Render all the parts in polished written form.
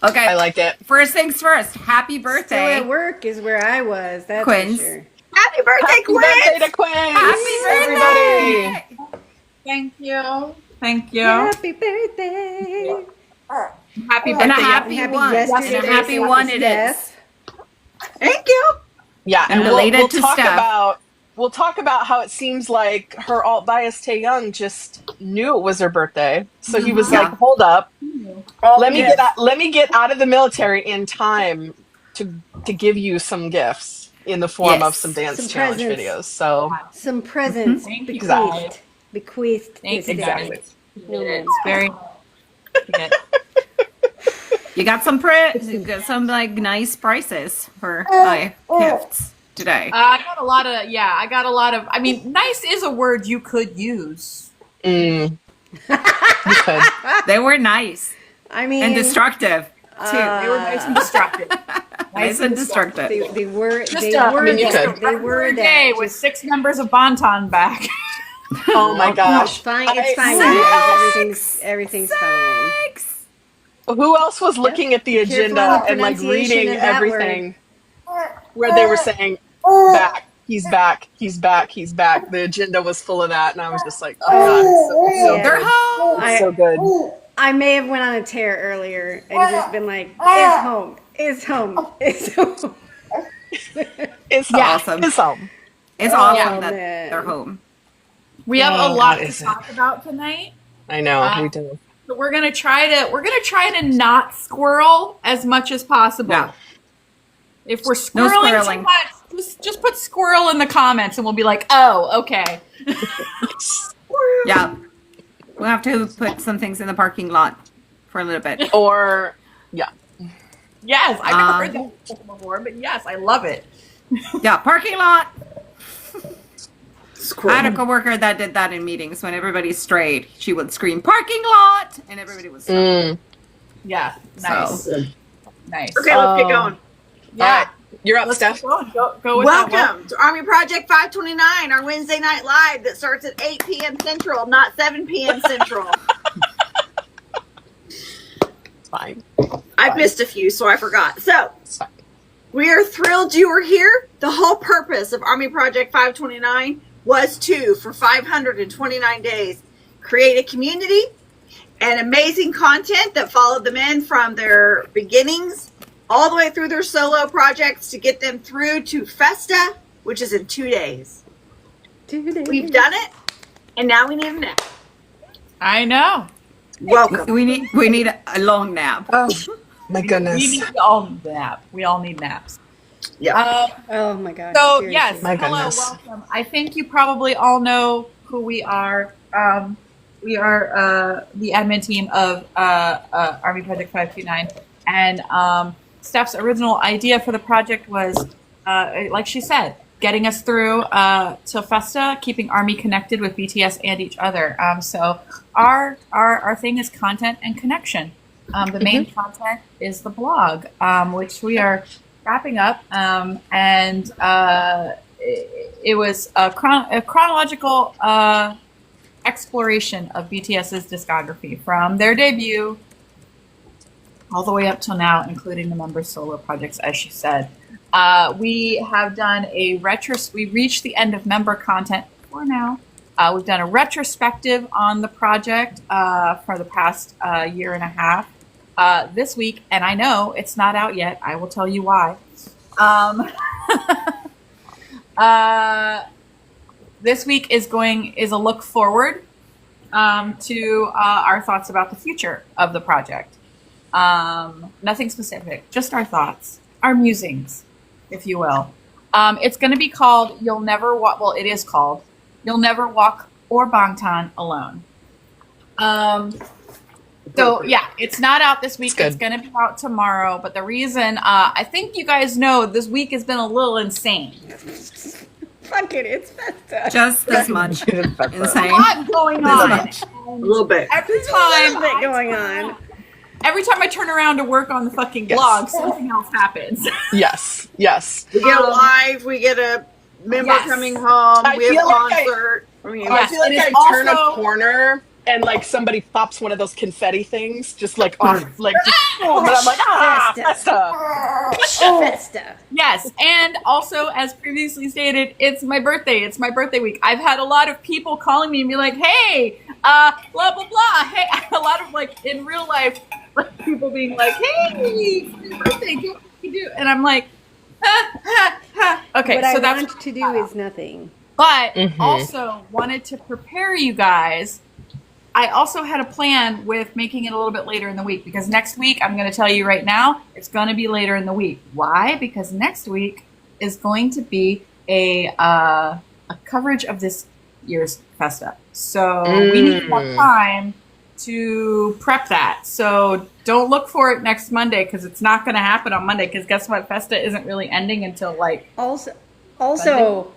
Okay. I like it. First things first. Happy birthday. Still at work is where I was. That's Quinns. for sure. Happy birthday, Happy Quinn! birthday to Quinn. Happy birthday. Everybody. Thank you. Thank you. Happy birthday. Happy And a birthday. happy Happy one. yesterday. And a happy one it is. Yes. Thank you. Yeah, And and related we'll to talk Steph. about how it seems like her alt bias Taehyung just knew it was her birthday, so he was like, "Hold up, let me get out of the military in time to give you some gifts in the form of some dance Some challenge presents. videos." So Some presents Thank you, bequeathed. guys. Bequeathed. Thank you, instead. guys. No, It's very good. You got some like nice prices for gifts today. I got a lot of, I mean, nice is a word you could use. you could. They were nice I mean, and destructive too. They were nice and destructive. Nice and destructive. they were. Just They a- were. I mean, you that. could. They were a day that. with 6 members of Bonton back. Oh my It's gosh! fine. It's fine. Who Guys. Everything's fine. Who else was looking at the Careful agenda on the and like pronunciation reading of that everything where they were saying back, he's back, he's back, he's back. The agenda was full of that, and I was just like, oh god, it's so Yeah. They're home. good. It's so good. I may have went on a tear earlier and just been like, "It's home. It's home. It's home." It's awesome. It's home. It's awesome Oh, that man. they're home. We have Oh, a lot what to is it? talk about tonight. I know we do. So we're gonna try to not squirrel as much as possible. Yeah. If we're No squirreling too squirreling. much, just put squirrel in the comments and we'll be like, oh, okay. Yeah. We'll have to put some things in the parking lot for a little bit. Or yeah, Yes, I've never heard that before, but yes, I love it. Yeah, parking lot. I had a Squirrel. coworker that did that in meetings when everybody strayed. She would scream "parking lot" and everybody would stop. Yeah, nice, So, nice. Okay, let's get going. Yeah, All right. You're up, let's Steph. keep going. Go with that. Welcome to Army Project 529, our Wednesday night live that starts at 8 p.m. Central, not 7 p.m. Central. It's fine. I missed a few, so I forgot. So, It's fine. we are thrilled you are here. The whole purpose of Army Project 529 was to, for 529 days, create a community and amazing content that followed them in from their beginnings all the way through their solo projects to get them through to Festa, which is in 2 days. We've done it, and now we need a nap. I know. Welcome. we need a long nap. Oh my goodness. We all need nap. We all need naps. Yeah. Oh my god. So seriously. yes, My hello, goodness. welcome. I think you probably all know who we are. We are the admin team of Army Project 529, and Steph's original idea for the project was, like she said, getting us through to Festa, keeping Army connected with BTS and each other. So our thing is content and connection. The main content is the blog, which we are wrapping up, and it was a chronological exploration of BTS's discography from their debut all the way up till now, including the members' solo projects, as she said. We have done we reached the end of member content for now. We've done a retrospective on the project for the past year and a half. This week, and I know it's not out yet, I will tell you why. This week is a look forward to our thoughts about the future of the project. Nothing specific, just our thoughts, our musings, if you will. It's going to be called You'll Never Walk. Well, it is called You'll Never Walk or Bangtan Alone. So yeah, it's not out this week. It's going to be out tomorrow. But the reason, I think you guys know, this week has been a little insane. Fuck it, it's Festa. Just as much A insane. lot going on. A little bit. Every There's a time, little bit going on. every time I turn around to work on the fucking blog, something else happens. Yes. Yes. We get a live, we get a member Yes. coming home, I we have a feel like concert. I mean, I Yes, feel like it is I turn a also- corner and like somebody pops one of those confetti things just like off, like just boom, and I'm like, Festa. Festa. Yes, and also, as previously stated, it's my birthday. It's my birthday week. I've had a lot of people calling me and be like, "Hey, blah blah blah." Hey, a lot of like in real life, like, people being like, "Hey, it's your birthday. Do what you do?" And I'm like, Okay, What so I that's want to do is nothing. But also wanted to prepare you guys. I also had a plan with making it a little bit later in the week because next week, I'm going to tell you right now, it's going to be later in the week. Why? Because next week is going to be a coverage of this year's Festa. So we need more time to prep that. So don't look for it next Monday because it's not going to happen on Monday because guess what? Festa isn't really ending until like Also,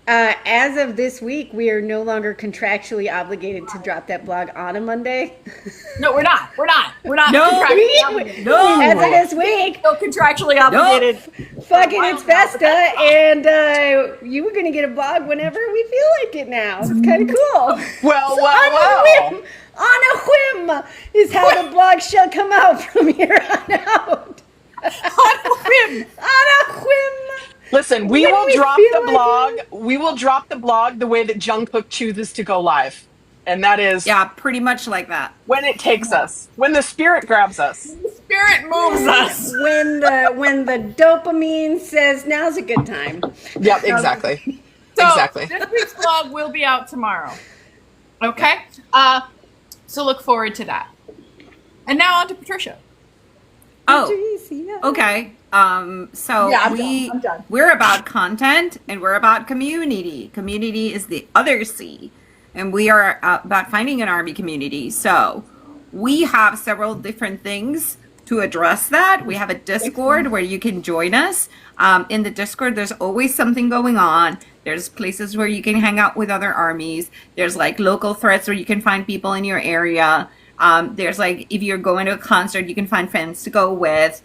as of this week, we are no longer contractually obligated to drop that blog on a Monday. No, we're not. We're not No, contractually obligated. As of this week, Still contractually obligated. fucking it's Festa, and you were going to get a blog whenever we feel like it now. It's kind of cool. Well, So well. on a whim is how the blog shall come out from here on out. On a whim. On a whim. Listen, we When will we drop feel the like blog. We will drop the blog the way that Jung Kook chooses to go live. And that is Yeah, pretty much like that. when it takes us, when the spirit grabs us. The spirit moves us. When the dopamine says now's a good time. Yep, exactly. So Exactly. this week's vlog will be out tomorrow. Okay? So look forward to that. And now on to Patricia. Oh, okay. So Yeah, I'm done. we're about content and we're about community. Community is the other C, and we are about finding an ARMY community. So we have several different things to address that. We have a Discord where you can join us. In the Discord, there's always something going on. There's places where you can hang out with other armies. There's like local threads where you can find people in your area. There's like, if you're going to a concert, you can find friends to go with.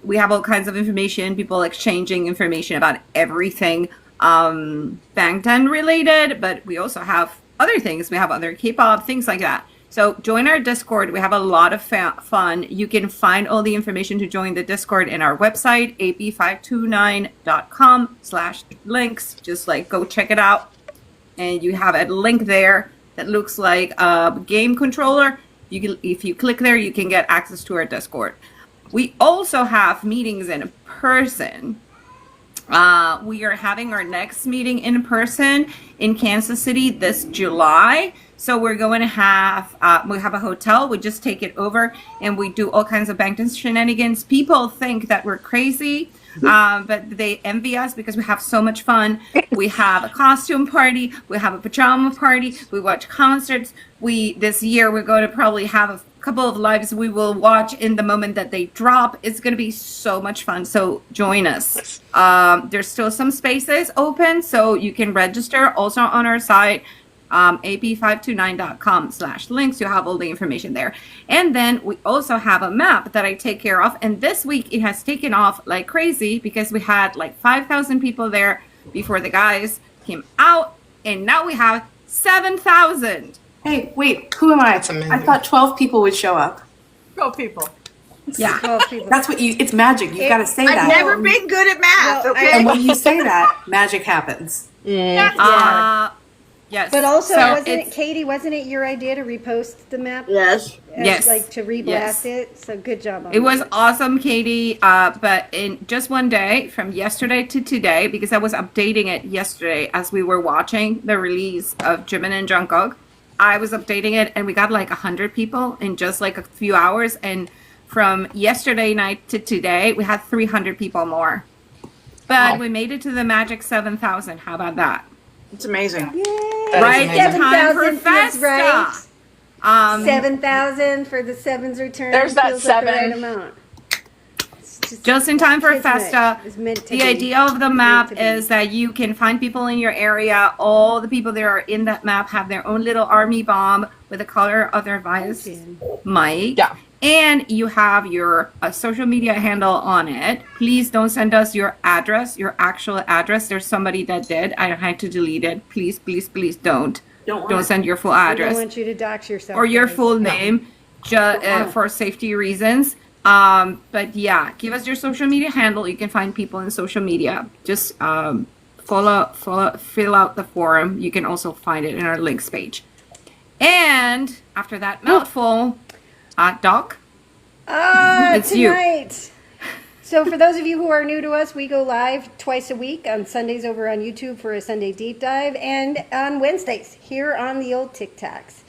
We have all kinds of information, people exchanging information about everything Bangtan related, but we also have other things. We have other K-pop, things like that. So join our Discord. We have a lot of fun. You can find all the information to join the Discord in our website, ap529.com/links. Just like go check it out. And you have a link there that looks like a game controller. If you click there, you can get access to our Discord. We also have meetings in person. We are having our next meeting in person in Kansas City this July. So we're going to have, we have a hotel. We just take it over and we do all kinds of Bangtan shenanigans. People think that we're crazy, but they envy us because we have so much fun. We have a costume party. We have a pajama party. We watch concerts. This year we're going to probably have a couple of lives we will watch in the moment that they drop. It's going to be so much fun. So join us. There's still some spaces open, so you can register also on our site. ap529.com/links. You have all the information there. And then we also have a map that I take care of. And this week it has taken off like crazy because we had like 5,000 people there before the guys came out. And now we have 7,000. Hey, wait, who am I? That's amazing. I thought 12 people would show up. Go people. Yeah. That's what it's magic. You've got to say I've that. never been good at math, Well, okay? And when you say that, magic happens. Yes. But also, So wasn't it, it's- Katie, wasn't it your idea to repost the map? Yes. Yes. Like to reblast Yes. it? So good job on It was that. awesome, Katie. But in just one day, from yesterday to today, because I was updating it yesterday as we were watching the release of Jimin and Jungkook, I was updating it, and we got like 100 people in just like a few hours. And from yesterday night to today, we had 300 people more. But we made it to the magic 7,000. How about that? It's amazing. That is Right amazing. in time for 7,000 feels Festa. right. 7,000 for the seven's return. There's that feels like the 7. right amount. It's Just in time for kismet. Festa. It's meant to The be. idea of the Meant map to be. is that you can find people in your area. All the people that are in that map have their own little army bomb with the color of their vice mic. Yeah. And you have your social media handle on it. Please don't send us your address, your actual address. There's somebody that did. I had to delete it. Please, please, please don't. Don't send your full We don't address want you to dox yourself. or your guys. full name for safety reasons. But yeah, give us your social media handle. You can find people in social media. Just fill out the forum. You can also find it in our links page. And after that mouthful, Doc, it's tonight. So for those of you who are new to us, we go live twice a week on Sundays over on YouTube for a Sunday deep dive, and on Wednesdays here on the old TikToks.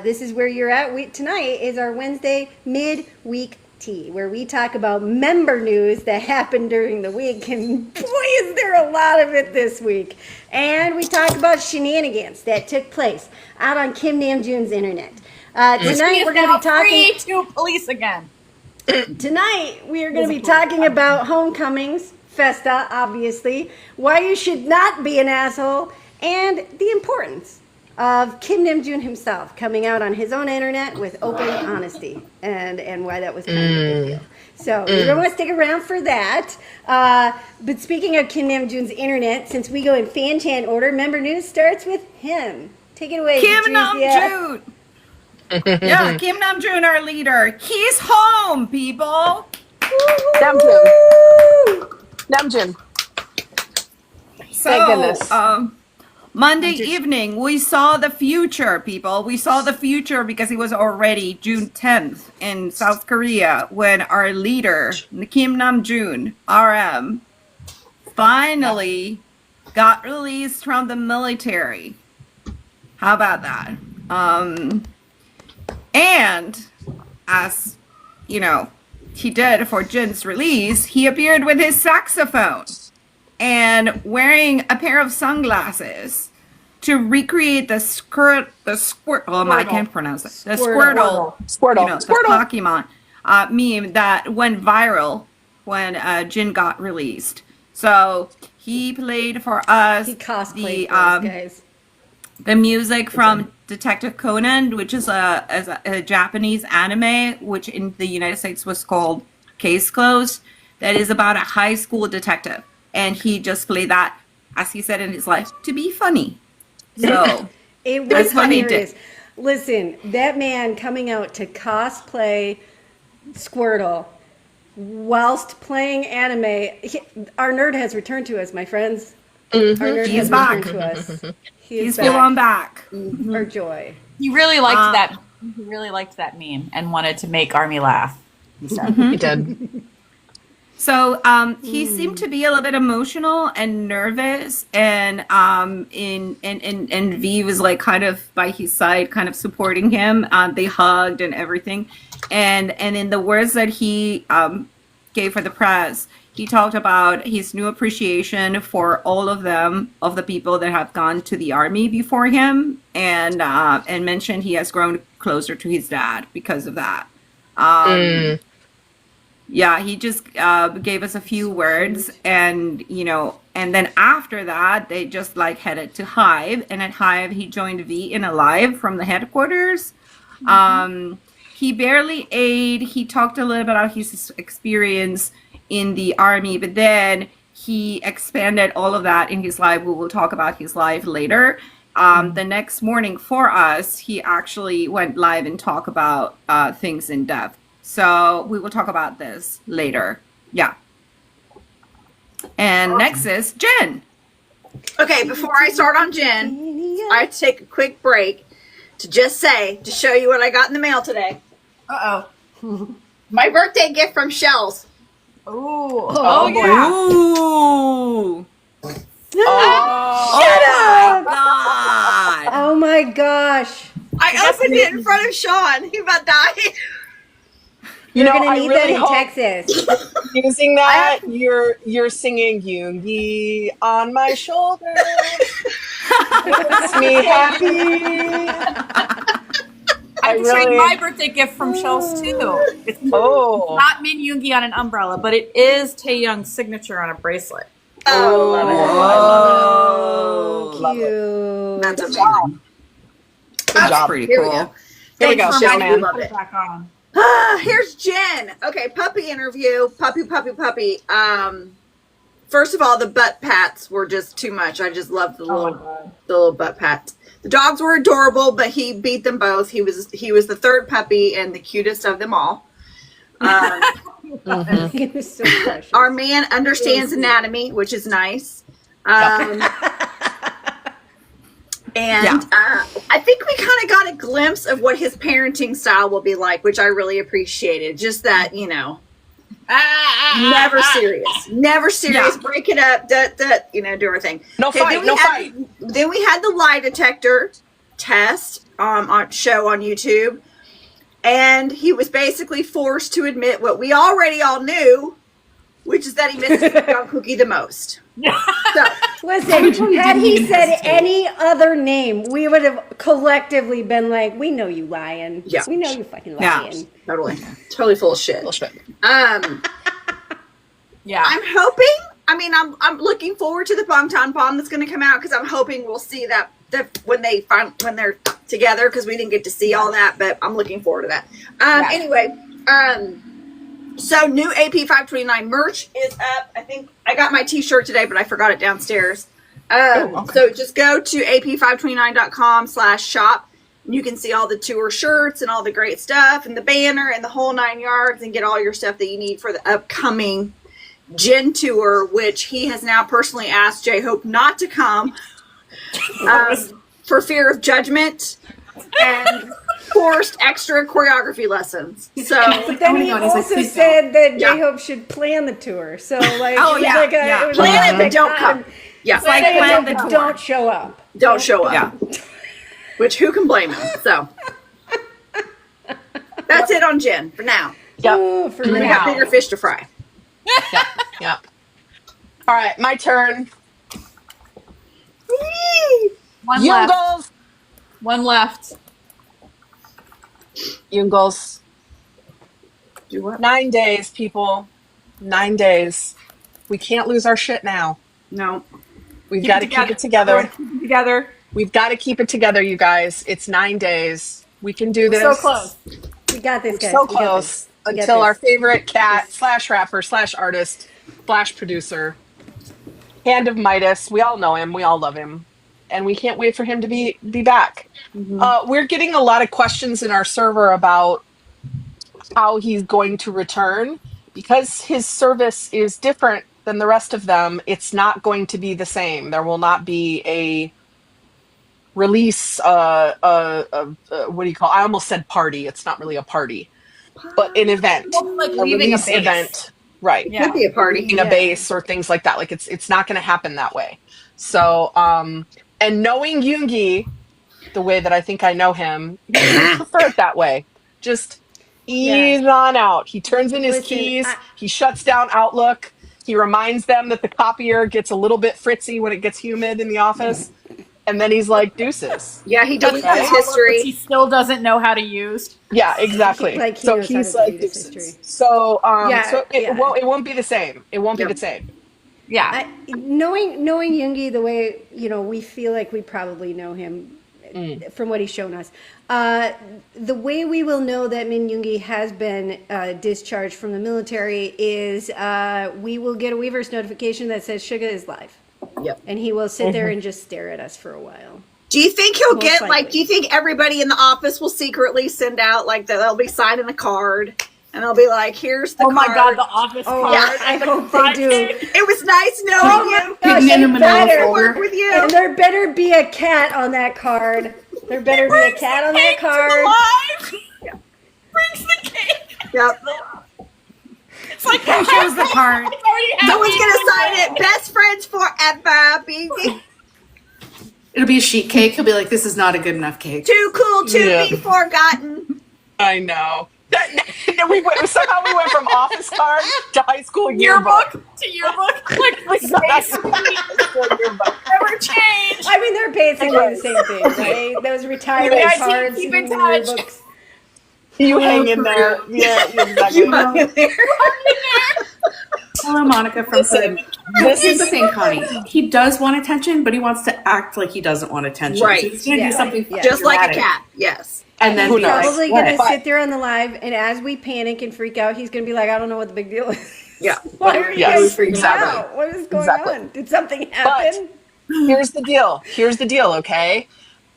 This is where you're at. Tonight is our Wednesday midweek tea, where we talk about member news that happened during the week, and boy, is there a lot of it this week. And we talk about shenanigans that took place out on Kim Namjoon's internet. Tonight we're going to be talking to police again. Tonight, we are going to be talking about homecomings, Festa, obviously, why you should not be an asshole, and the importance of Kim Namjoon himself coming out on his own internet with open honesty, and why that was kind of a big deal. So you're going to want to stick around for that. But speaking of Kim Namjoon's internet, since we go in fan chant order, member news starts with him. Take it away, Kim Patricia. Namjoon. Yeah, Kim Namjoon, our leader. He's home, people. Namjoon. So, Thank goodness. Monday evening, we saw the future, people. We saw the future because it was already June 10th in South Korea when our leader, Kim Namjoon, RM, finally got released from the military. How about that? And as you know, he did for Jin's release, he appeared with his saxophone and wearing a pair of sunglasses to recreate the Squirtle. Oh my, I can't pronounce it. The Squirtle. You know, the Pokemon meme that went viral when Jin got released. So he played for us the music from Detective Conan, which is a Japanese anime, which in the United States was called Case Closed, that is about a high school detective. And he just played that, as he said in his life, to be funny. So it was hilarious. Listen, that man coming out to cosplay Squirtle whilst playing anime, our nerd has returned to us, my friends. Mm-hmm. Our nerd He's has back. returned to us. He's full on back. Mm-hmm. Our joy. He really liked that. He really liked that meme and wanted to make Army laugh. He said he did. So he seemed to be a little bit emotional and nervous, and V was like kind of by his side, kind of supporting him. They hugged and everything, and in the words that he gave for the press, he talked about his new appreciation for all of them, of the people that have gone to the army before him, and mentioned he has grown closer to his dad because of that. Yeah, he just gave us a few words, and then after that, they just like headed to Hive, and at Hive, he joined V in a live from the headquarters. He barely ate. He talked a little bit about his experience in the army, but then he expanded all of that in his live. We will talk about his live later. The next morning for us, he actually went live and talked about things in depth. So we will talk about this later. Yeah. And next is Jen. Okay, before I start on Jen, I have to take a quick break to just show you what I got in the mail today. Uh-oh. My birthday gift from Shells. Ooh. Oh, yeah. Ooh. Shut up! God. Oh my gosh. I opened it in front of Sean. He about died. You're gonna I need really that in hope Texas. using that, you're singing Yoongi on my shoulder. Makes me happy. I can show you my birthday gift from Shells too. It's not Min Yoongi on an umbrella, but it is Taehyung's signature on a bracelet. Oh, love it. Cute. That's amazing. That's pretty cool. Here we go. Thanks, man. Love it. Back on. Here's Jen. Okay, puppy interview. Puppy. First of all, the butt pats were just too much. I just love the little butt pats. The dogs were adorable, but he beat them both. He was the third puppy and the cutest of them all. It was so precious. Our man understands anatomy, which is nice. And I think we kind of got a glimpse of what his parenting style will be like, which I really appreciated. Just that, you know, never serious. Break it up, you know, do our thing. No fight. Then we had the lie detector test on show on YouTube, and he was basically forced to admit what we already all knew, which is that he misses Jungkook the most. So, listen, had he said any other name, we would have collectively been like, "We know you lying. Yeah. We know you fucking lying." totally full of shit. Yeah. I'm hoping. I mean, I'm looking forward to the Bangtan Bomb that's going to come out, because I'm hoping we'll see that when they're together, because we didn't get to see all that, but I'm looking forward to that. Anyway, so new AP529 merch is up. I think I got my t-shirt today, but I forgot it downstairs. So just go to ap529.com/shop. You can see all the tour shirts and all the great stuff and the banner and the whole 9 yards, and get all your stuff that you need for the upcoming Jin tour, which he has now personally asked J-Hope not to come for fear of judgment and forced extra choreography lessons. So, but then he also said that J-Hope should plan the tour. So, like, it was plan it, but don't come. Yeah, it's like plan the tour. Don't show up. Don't show up. Yeah. Which, who can blame him? So that's it on Jin for now. Yep. Ooh, for we got bigger fish to fry. Yep. All right, my turn. One left. Yoongles. Do what? 9 days, people. 9 days. We can't lose our shit now. No. We've got to keep it together. Together. We've got to keep it together, you guys. It's 9 days. We can do this. So close. We got this, guys. So close. Until our favorite cat / rapper / artist / producer, Hand of Midas. We all know him. We all love him. And we can't wait for him to be back. Mm-hmm. We're getting a lot of questions in our server about how he's going to return. Because his service is different than the rest of them, it's not going to be the same. There will not be a release, what do you call it? I almost said party. It's not really a party, but an event. Like leaving a base. Event. Right. It could be a party. Leaving a base or things like that. Like it's not going to happen that way. So, and knowing Yoongi the way that I think I know him, I prefer it that way. Just ease on out. He turns in his keys. He shuts down Outlook. He reminds them that the copier gets a little bit fritzy when it gets humid in the office. And then he's like, deuces. Yeah, he deletes his history. He still doesn't know how to use. Yeah, exactly. Like so he's like, deuces. So, it won't be the same. It won't be the same. Yeah. Knowing Yoongi the way, we feel like we probably know him from what he's shown us. The way we will know that Min Yoongi has been discharged from the military is we will get a Weverse notification that says SUGA is live. Yep. And he will sit there and just stare at us for a while. Do you think he'll do you think everybody in the office will secretly send out, they'll be signing a card and they'll be like, here's the card. Oh my God, the office card. Yeah, I hope they do. It was nice knowing you. Gosh, better work with you. And there better be a cat on that card. There better be a cat on that card. Yeah. Brings the cake. Yep. It's like who shows the card? Someone's gonna sign it. Best friends forever, baby. It'll be a sheet cake. He'll be like, "This is not a good enough cake." Too cool to be forgotten. I know. Somehow we went from office card to high school yearbook. Like space. Never change. I mean, they're basically the same thing, right? Those retirement cards keep and in touch. yearbooks. You hang in there. Yeah, exactly. You hang in there. Hello, Monica from Sim. This is the thing, Connie. He does want attention, but he wants to act like he doesn't want attention. Right. So he's going to do something just like a cat. Yes. And then he's be like, probably going to sit there on the live, and as we panic and freak out, he's going to be like, I don't know what the big deal is. Yeah. Why are you guys freaking exactly. out? What is going on? Did something happen? But here's the deal, okay?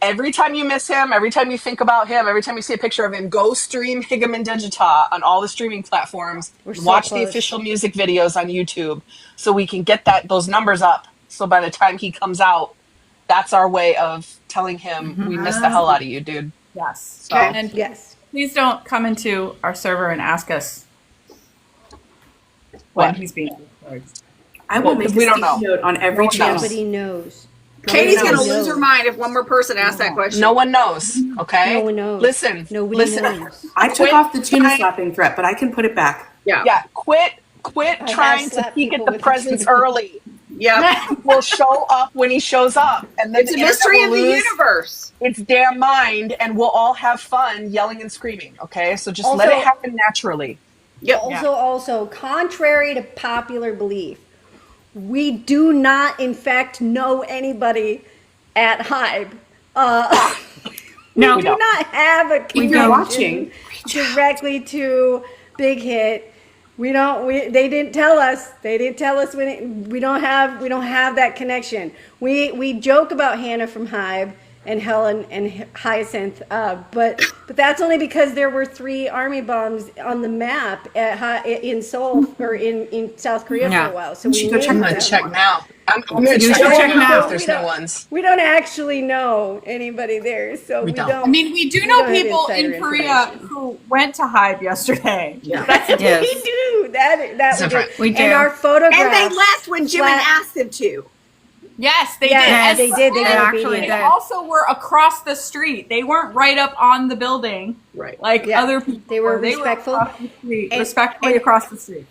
Every time you miss him, every time you think about him, every time you see a picture of him, go stream Higam and Digita on all the streaming platforms. We're so Watch the close. official music videos on YouTube so we can get those numbers up. So by the time he comes out, that's our way of telling him we miss the hell out of you, dude. Yes. So, And Yes. please don't come into our server and ask us What? when he's being recorded. I will make a we don't sticky know. note on every channel. Nobody knows. Katie's Nobody going to lose knows. her mind if one more person asks that question. no one knows, okay? No one knows. Listen. Nobody knows. I took Quit off the tuna trying- slapping threat, but I can put it back. Yeah, quit have trying to slapped peek at people the with presents the- early. Yep. Will show up when he shows up, and then It's a the internet mystery will of the lose universe. its damn mind, and we'll all have fun yelling and screaming. Okay, so just Also- let it happen naturally. Yep. Also, contrary to popular belief, we do not, in fact, know anybody at Hybe. No, We do not have a We've been connection watching. directly to Big Hit. We don't. They didn't tell us. They didn't tell us we don't have that connection. We joke about Hannah from Hybe and Helen and Hyacinth, but that's only because there were 3 army bombs on the map in Seoul or in South Korea Yeah. for a while. So You we should go knew check I'm my gonna them. check now. I'm gonna You check should check now. if there's no ones. We don't actually know anybody there, so we don't. don't. I mean, we do We know don't have people insider in Korea information. who went to Hybe yesterday. Yes. we do that we Different. do. We do. And our photographs. And they left when Jimin flat- asked them to. Yes, they Yeah, did. they did. They They were actually obedient. They did. also were across the street. They weren't right up on the building Right. like Yeah. other people. They were were. respectful. across the street, And- respectfully and- across the street.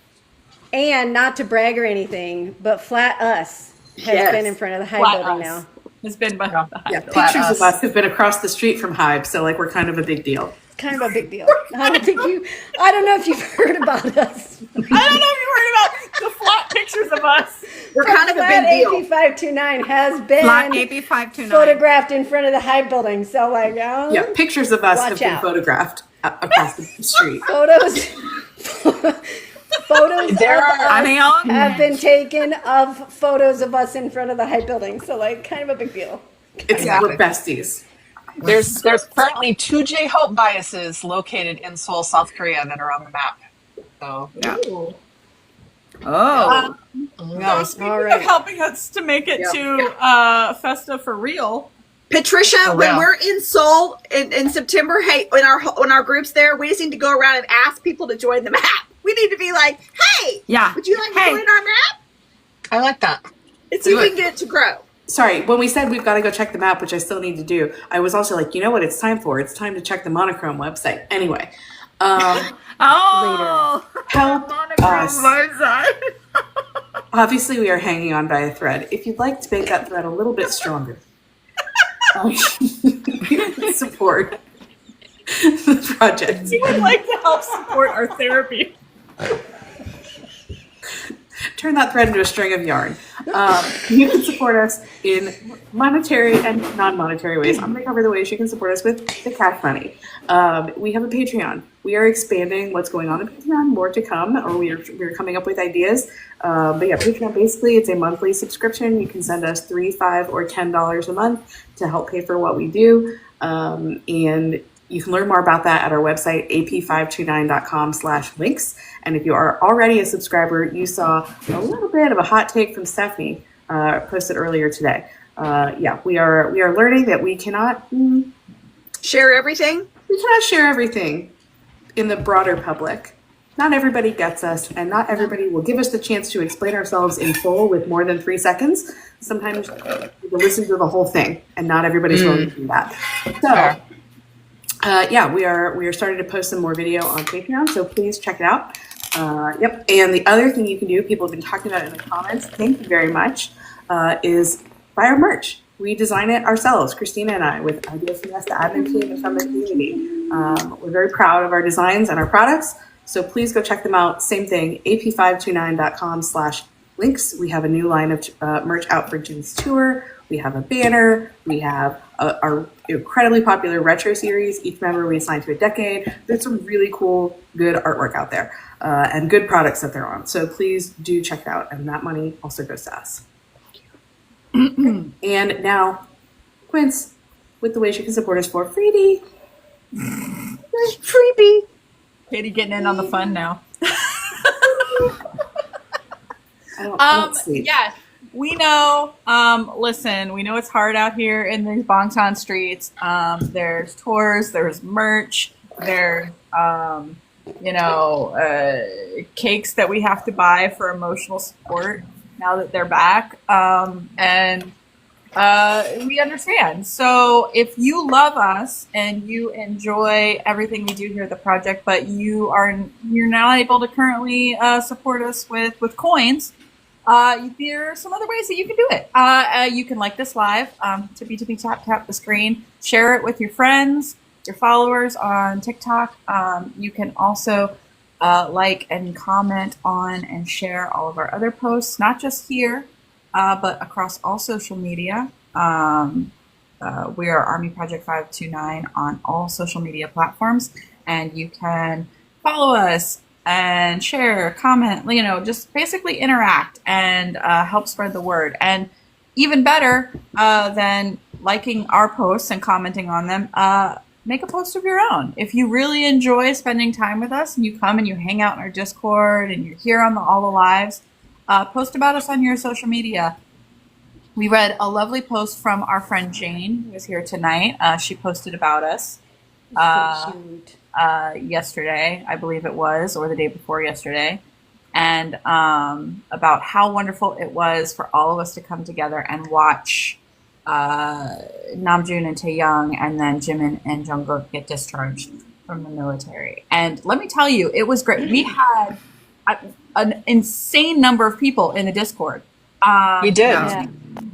And not to brag or anything, but Flat Us has Yes. been in front of the Hyde Flat building us now. has been behind the Yeah, Hybe. pictures us. of us have been across the street from Hybe, so like we're kind of a big deal. It's kind of a big deal. I don't know if you've heard about us. I don't know if you heard about the flat pictures of us. We're kind of a Flat big deal. AP529 has been Flat AP529. photographed in front of the Hyde building. So like, Yeah, pictures of us Watch have been out. photographed across the street. photos There of are- us Taehyung. have been taken of photos of us in front of the Hyde building. So like, kind of a big deal. It's we're besties. There's currently 2 J-Hope biases located in Seoul, South Korea that are on the map. So Yeah. Ooh. Oh. yeah. Speaking All right. of helping us to make it Yeah. to Festa for real. Patricia, For when real. we're in Seoul in September, hey, in our groups there, we just need to go around and ask people to join the map. We need to be like, hey, Yeah. would you like Hey. to join our map? I like that. And see if we can get it to grow. Sorry, when we said we've got to go check the map, which I still need to do, I was also like, you know what it's time for? It's time to check the Monochrome website. Anyway, Oh. help Monochrome us. website. Obviously, we are hanging on by a thread. If you'd like to make that thread a little bit stronger, you can support the project. We would like to help support our therapy. Turn that thread into a string of yarn. You can support us in monetary and non-monetary ways. I'm going to cover the ways you can support us with the cash money. We have a Patreon. We are expanding what's going on in Patreon. More to come, or we're coming up with ideas. But yeah, Patreon, basically, it's a monthly subscription. You can send us $3, $5, or $10 a month to help pay for what we do. And you can learn more about that at our website, ap529.com/links. And if you are already a subscriber, you saw a little bit of a hot take from Stephanie posted earlier today. Yeah, we are learning that we cannot Share everything. share everything in the broader public. Not everybody gets us, and not everybody will give us the chance to explain ourselves in full with more than 3 seconds. Sometimes people listen to the whole thing, and not everybody's willing to do that. So, yeah, we are starting to post some more video on Patreon, so please check it out. Yep, and the other thing you can do, people have been talking about it in the comments, thank you very much, is buy our merch. We design it ourselves, Christina and I, with ideas from us, the admin team, and from the community. We're very proud of our designs and our products, so please go check them out. Same thing, ap529.com/links. We have a new line of merch out for Jin's tour. We have a banner. We have our incredibly popular retro series. Each member we assign to a decade. There's some really cool, good artwork out there and good products that they're on. So please do check it out. And that money also goes to us. And now, Quince, with the ways you can support us for freebie. Freebie. Katie getting in on the fun now. I don't sleep. Yes, we know. Listen, we know it's hard out here in these Bangtan streets. There's tours, there's merch, there's cakes that we have to buy for emotional support now that they're back. And we understand. So if you love us and you enjoy everything we do here at the project, but you're not able to currently support us with coins, there are some other ways that you can do it. You can like this live, tap the screen, share it with your friends, your followers on TikTok. You can also like and comment on and share all of our other posts, not just here, but across all social media. We are Army Project 529 on all social media platforms, and you can follow us and share, comment, just basically interact and help spread the word. And even better than liking our posts and commenting on them, make a post of your own. If you really enjoy spending time with us and you come and you hang out in our Discord and you're here on all the lives, post about us on your social media. We read a lovely post from our friend Jane, who is here tonight. She posted about us yesterday, I believe it was, or the day before yesterday, and about how wonderful it was for all of us to come together and watch Namjoon and Taehyung and then Jimin and Jung Kook get discharged from the military. And let me tell you, it was great. We had an insane number of people in the Discord. We did. Yeah.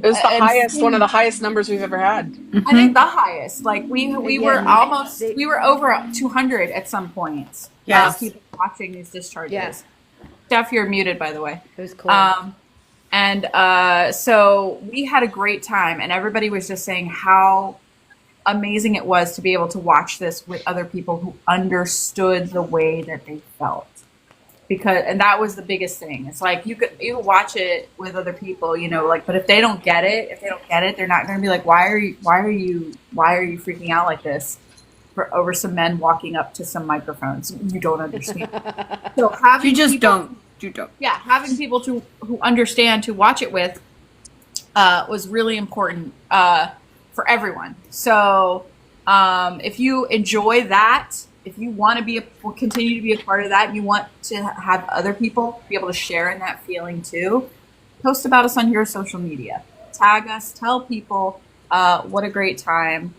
It was the highest, one of the highest numbers we've ever had. I think the highest. Like we were over 200 at some points. Yes. People watching these discharges. Yeah. Steph, you're muted, by the way. It was cool. So we had a great time, and everybody was just saying how amazing it was to be able to watch this with other people who understood the way that they felt. And that was the biggest thing. It's like you could watch it with other people, but if they don't get it, they're not going to be like, why are you freaking out like this over some men walking up to some microphones? You don't understand. So having You don't. Yeah, having people who understand to watch it with was really important for everyone. So if you enjoy that, if you want to continue to be a part of that, and you want to have other people be able to share in that feeling too, post about us on your social media. Tag us, tell people what a great time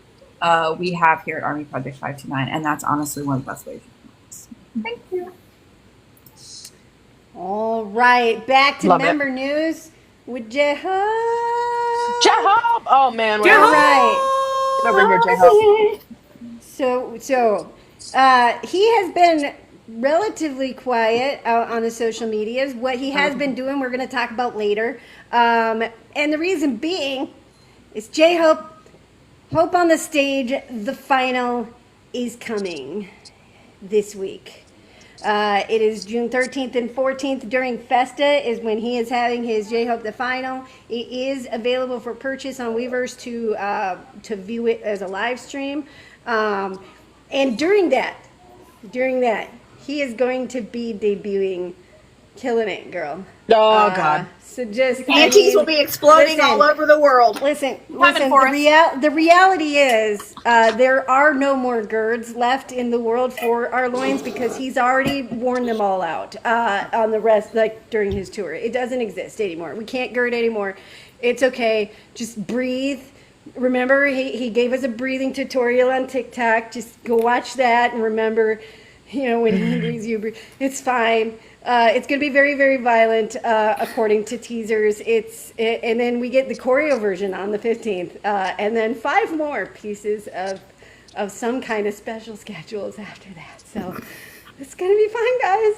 we have here at Army Project 529, and that's honestly one of the best ways you can help us. Thank you. All right, back to Love member news with J-Hope. J-Hope! Oh, man. All right. Over here, J-Hope. So he has been relatively quiet out on the social medias. What he has been doing, we're going to talk about later. And the reason being is J-Hope, Hope on the Stage, the final is coming this week. It is June 13th and 14th during Festa is when he is having his J-Hope the Final. It is available for purchase on Weverse to view it as a live stream. And during that, he is going to be debuting Killin It Girl. Oh, God. So just Panties will be exploding all over the world. Listen. for The reality is there are no more girds left in the world for our loins because he's already worn them all out on the rest, like during his tour. It doesn't exist anymore. We can't gird anymore. It's okay. Just breathe. Remember, he gave us a breathing tutorial on TikTok. Just go watch that and remember, when he breathes, you breathe. It's fine. It's going to be very, very violent, according to teasers. And then we get the choreo version on the 15th, and then 5 more pieces of some kind of special schedules after that. So it's going to be fun, guys.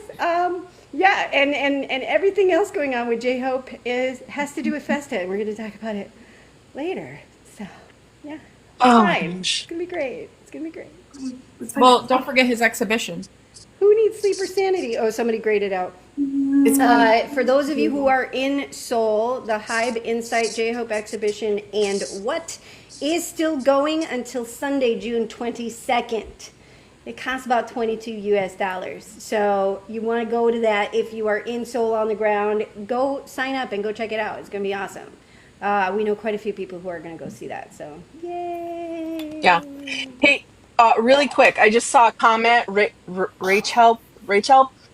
Yeah, and everything else going on with J-Hope has to do with Festa, and we're going to talk about it later. So yeah, it's fine. It's going to be great. It's going to be great. Well, don't forget his exhibition. Who need sleep or sanity. Oh, somebody graded out. It's For those of you who are in Seoul, the Hybe Insight J-Hope exhibition and what is still going until Sunday, June 22nd. It costs about $22 US. So you want to go to that if you are in Seoul on the ground. Go sign up and go check it out. It's going to be awesome. We know quite a few people who are going to go see that. So yay! Yeah. Hey, really quick, I just saw a comment. Rachel,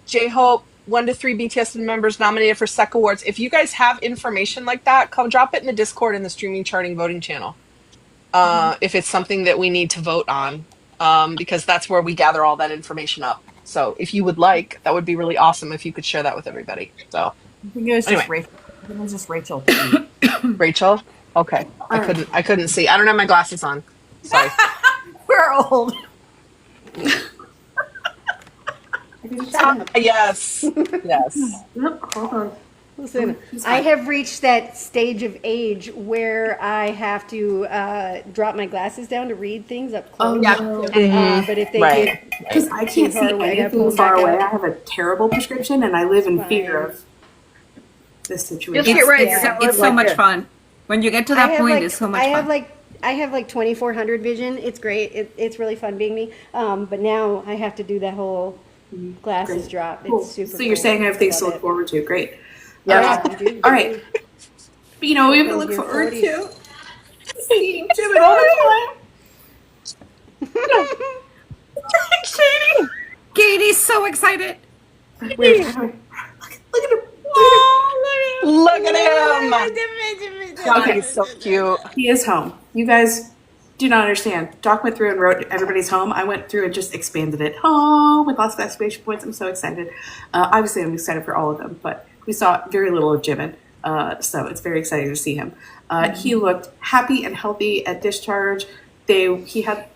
J-Hope, 1 to 3 BTS members nominated for SEC Awards. If you guys have information like that, come drop it in the Discord in the streaming charting voting channel. If it's something that we need to vote on, because that's where we gather all that information up. So if you would like, that would be really awesome if you could share that with everybody. So I think it was just Anyway. Rachel. I think it was just Rachel. Rachel, okay, I couldn't see. I don't have my glasses on. Sorry. We're old. Yes. Hold on. Listen, I have reached that stage of age where I have to drop my glasses down to read things up close. Yeah. But if they Right. get Because I can't see far away, I anything pull far back away. out. I have a terrible prescription, and I live in fear of this situation. Just get ready. It's, You're gonna it's live so like much this. fun. When you get to that point, it's so much fun. I have like 2400 vision. It's great. It's really fun being me. But now I have to do that whole glasses Great. drop. Cool. It's super So you're cool. saying I have things to Love look it. forward to. Great. Yeah, you do. All right. But you know what we have to look You're forward 40. to? Seeing Jimin all the time. Katie's so excited. Wait, look at him. Look at him. Okay. He's so cute. He is home. You guys do not understand. Doc went through and wrote everybody's home. I went through and just expanded it. Home with lots of exclamation points. I'm so excited. Obviously, I'm excited for all of them, but we saw very little of Jimin. So it's very exciting to see him. He looked happy and healthy at discharge. He had.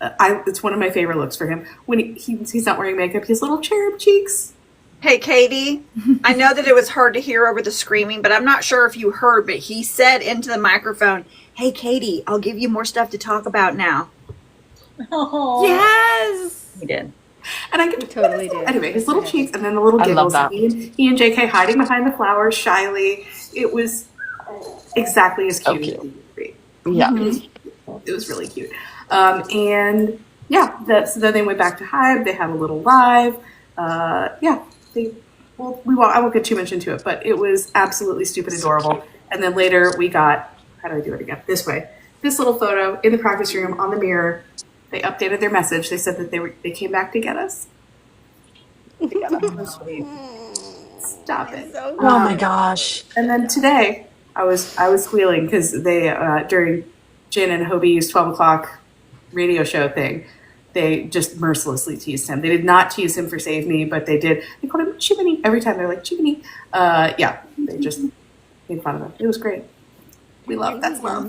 It's one of my favorite looks for him when he's not wearing makeup. He has little cherub cheeks. Hey, Katie, I know that it was hard to hear over the screaming, but I'm not sure if you heard, but he said into the microphone, "Hey, Katie, I'll give you more stuff to talk about now." Yes. He did. And I could Totally did. Anyway, his little cheeks and then the little I love giggles. that. He and JK hiding behind the flowers shyly. It was exactly as cute. So as he could be. Yeah. It was really cute. And yeah, so then they went back to Hybe. They had a little live. I won't get too much into it, but it was absolutely stupid adorable. And then later we got, how do I do it again? This way. This little photo in the practice room on the mirror. They updated their message. They said that they came back to get us. Stop it. Oh my gosh. And then today I was squealing because they during Jin and Hobie's 12 o'clock radio show thing, they just mercilessly teased him. They did not tease him for Save Me, but they did. They called him Jiminy every time. They're like, Jiminy. They just made fun of him. It was great. We love that's love.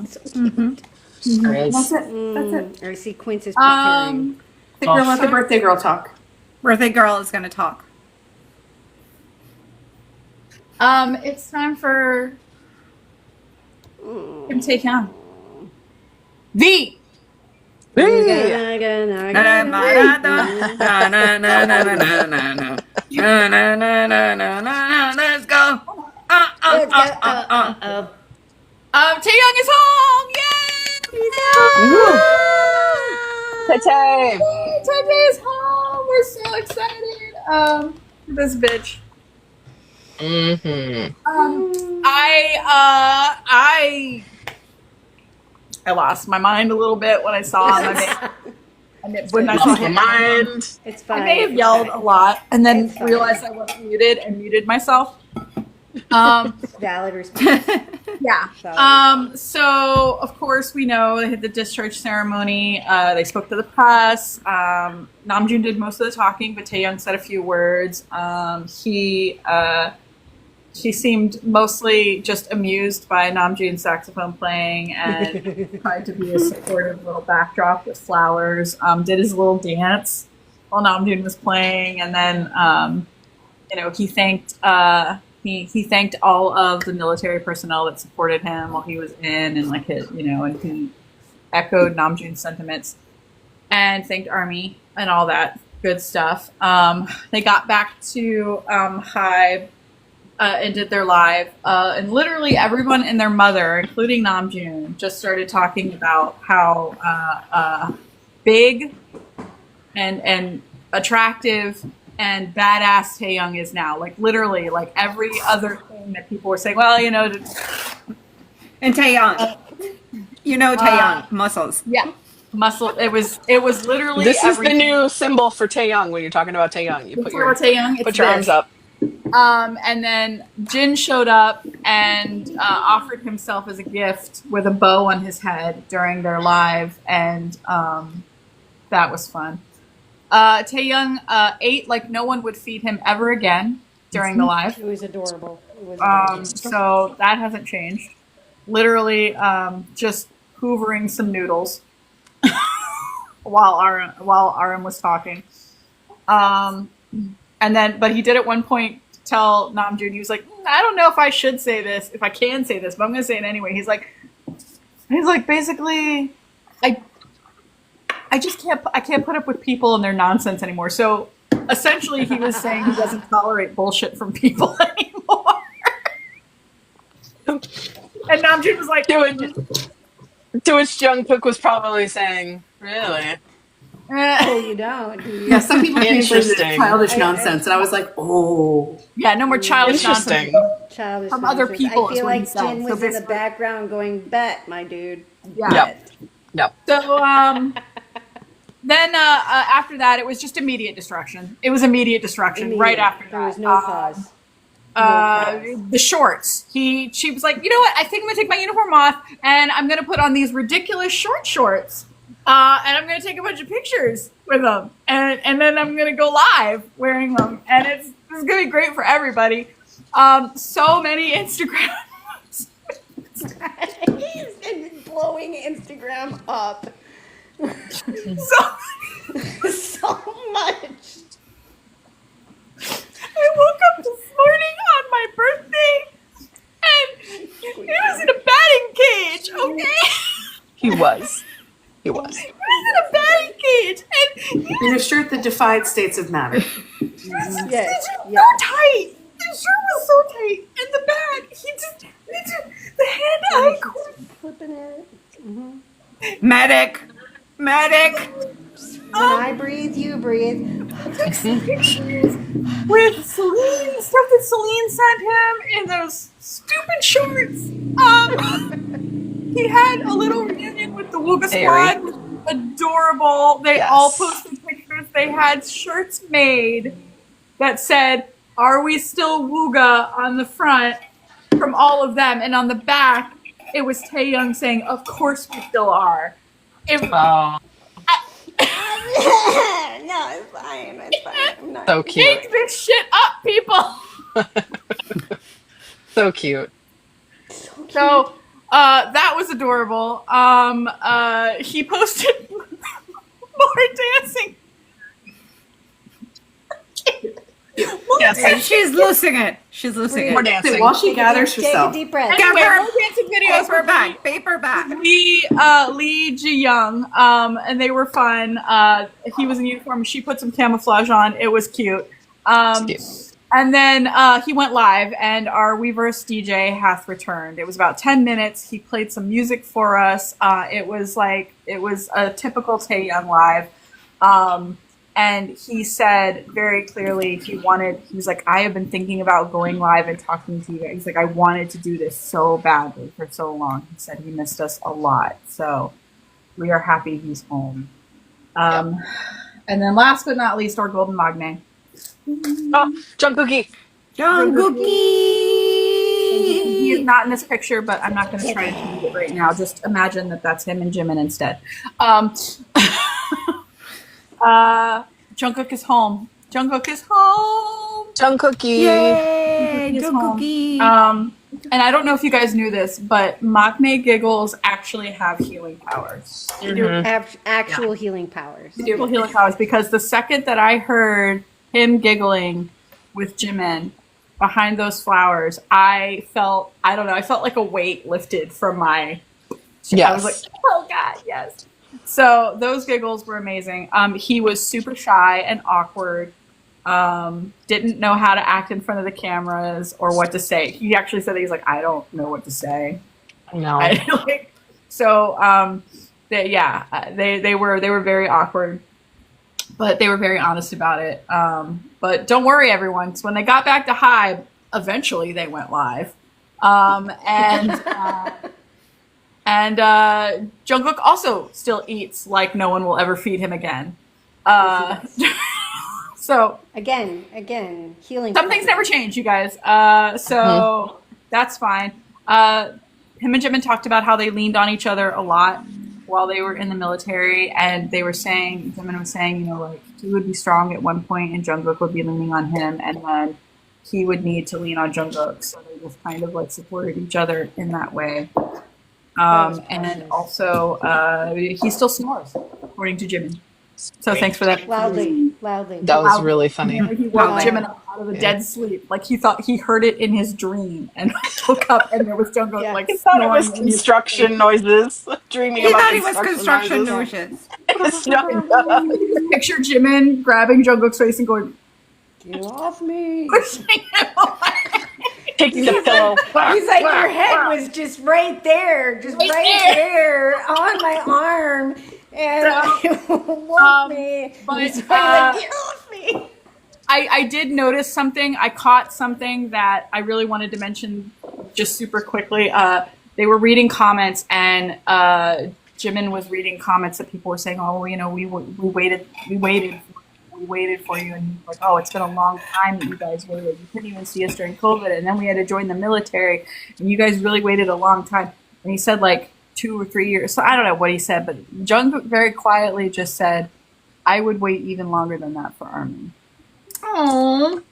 So cute. That's it. I see Quince is preparing. The girl let the birthday girl talk. Birthday girl is going to talk. It's time for Kim Taehyung. V. Let's go. Taehyung is home! Yay! Tay. Tay is home! We're so excited. This bitch. Mm-hmm. I lost my mind a little bit when I saw him. When I saw Lost my him, mind. It's fine. I may have yelled a lot and then realized I wasn't muted and muted myself. Valid response. Yeah. So of course we know they had the discharge ceremony. They spoke to the press. Namjoon did most of the talking, but Taehyung said a few words. She seemed mostly just amused by Namjoon's saxophone playing and tried to be a supportive little backdrop with flowers. Did his little dance while Namjoon was playing, and then he thanked he thanked all of the military personnel that supported him while he was in, and and he echoed Namjoon's sentiments and thanked Army and all that. good stuff. They got back to Hive and did their live, and literally everyone and their mother, including Namjoon, just started talking about how big and attractive and badass Taehyung is now. Like literally, like every other thing that people were saying. Well, you know, And Taehyung, Taehyung muscles. yeah, muscle. It was literally. This is the new symbol for Taehyung when you're talking about Taehyung. You put your arms up. And then Jin showed up and offered himself as a gift with a bow on his head during their live, and that was fun. Taehyung ate like no one would feed him ever again during the live. It was adorable. It was adorable. So that hasn't changed. Literally just hoovering some noodles while RM was talking. And then, but he did at one point tell Namjoon, he was like, I don't know if I should say this, if I can say this, but I'm going to say it anyway. He's like, basically, I can't put up with people and their nonsense anymore. So essentially he was saying he doesn't tolerate bullshit from people anymore. And Namjoon was like, To which Jung Kook was probably saying, really? Oh, you don't. Do you? Yeah, some people think this Interesting. childish nonsense, and I was like, oh. yeah, no more childish Interesting. nonsense Childish from other nonsense. people. I is feel what he like said. Jin So was in the basically- background going, bet, my dude. Yeah. Yep. So then after that, it was just immediate destruction. It was immediate destruction right after that. There was no pause. The shorts. She was like, you know what? I think I'm gonna take my uniform off and I'm gonna put on these ridiculous shorts. And I'm gonna take a bunch of pictures with them, and then I'm gonna go live wearing them, and it's gonna be great for everybody. So many Instagram. He's blowing Instagram up so much. I woke up this morning on my birthday, and he was in a batting cage. Okay. He was. He was in a batting cage, and In a shirt that defied states of matter. Yes. so tight. The shirt was so tight in the back. He just the hand-eye cord. Flipping it. Medic. When I breathe, you breathe. Took some pictures with Celine, stuff that Celine sent him in those stupid shorts. He had a little reunion with the Wooga Squad, which was adorable. They all posted pictures. They had shirts made that said, "Are we still Wooga?" on the front from all of them, and on the back it was Taehyung saying, "Of course we still are." Oh, No, it's fine. It's fine. I'm not. so cute. Make this shit up, people. So cute. So that was adorable. He posted more dancing. Yes. And she's losing it. She's losing More it. dancing. While she gathers Take a herself. deep breath. Anyway, her- more dancing videos were back. Paper back. Lee Ji-young, and they were fun. He was in uniform. She put some camouflage on. It was cute. And then he went live, and our Weverse DJ hath returned. It was about 10 minutes. He played some music for us. It was a typical Taehyung live. And he said very clearly he was like, I have been thinking about going live and talking to you guys. He's like, I wanted to do this so badly for so long. He said he missed us a lot. So we are happy he's home. And then last but not least, our golden magne. Oh, Jungkookie. He is not in this picture, but I'm not going to try to change it right now. Just imagine that that's him and Jimin instead. Jungkook is home. Jungkook is home. Jungkookie. Yay! Jungkook is Jungkookie. home. And I don't know if you guys knew this, but Maknae giggles actually have healing powers. Actual healing powers. Actual healing powers, because the second that I heard him giggling with Jimin behind those flowers, I felt like a weight lifted from my. Yes. I was like, oh God, yes. So those giggles were amazing. He was super shy and awkward. Didn't know how to act in front of the cameras or what to say. He actually said that he's like, I don't know what to say. No. They were very awkward, but they were very honest about it. But don't worry, everyone, 'cause when they got back to Hive, eventually they went live. And Jungkook also still eats like no one will ever feed him again. So Again, healing. some things never change, you guys. So that's fine. Him and Jimin talked about how they leaned on each other a lot while they were in the military, and they were saying, Jimin was saying, you know, like he would be strong at one point, and Jungkook would be leaning on him, and then he would need to lean on Jungkook. So they just kind of like supported each other in that way. And then also, he still snores, according to Jimin. So thanks for that. Loudly. That was really funny. He woke Jimin up out of a dead sleep. Like he thought he heard it in his dream and woke up and there was Jungkook like He thought it was snoring in his construction noises. Dreaming He about thought it was construction noises. Picture Jimin grabbing Jungkook's face and going, Get off me. pushing him away. Taking the pillow. He's like, your head was just right there, right there on my arm. And it woke me. but, He's like, get off me. I did notice something. I caught something that I really wanted to mention just super quickly. They were reading comments, and Jimin was reading comments that people were saying, "Oh, well, you know, we waited for you," and he's like, "Oh, it's been a long time that you guys waited. You couldn't even see us during COVID, and then we had to join the military, and you guys really waited a long time." And he said like 2 or 3 years. So I don't know what he said, but Jungkook very quietly just said, "I would wait even longer than that for ARMY." Aww.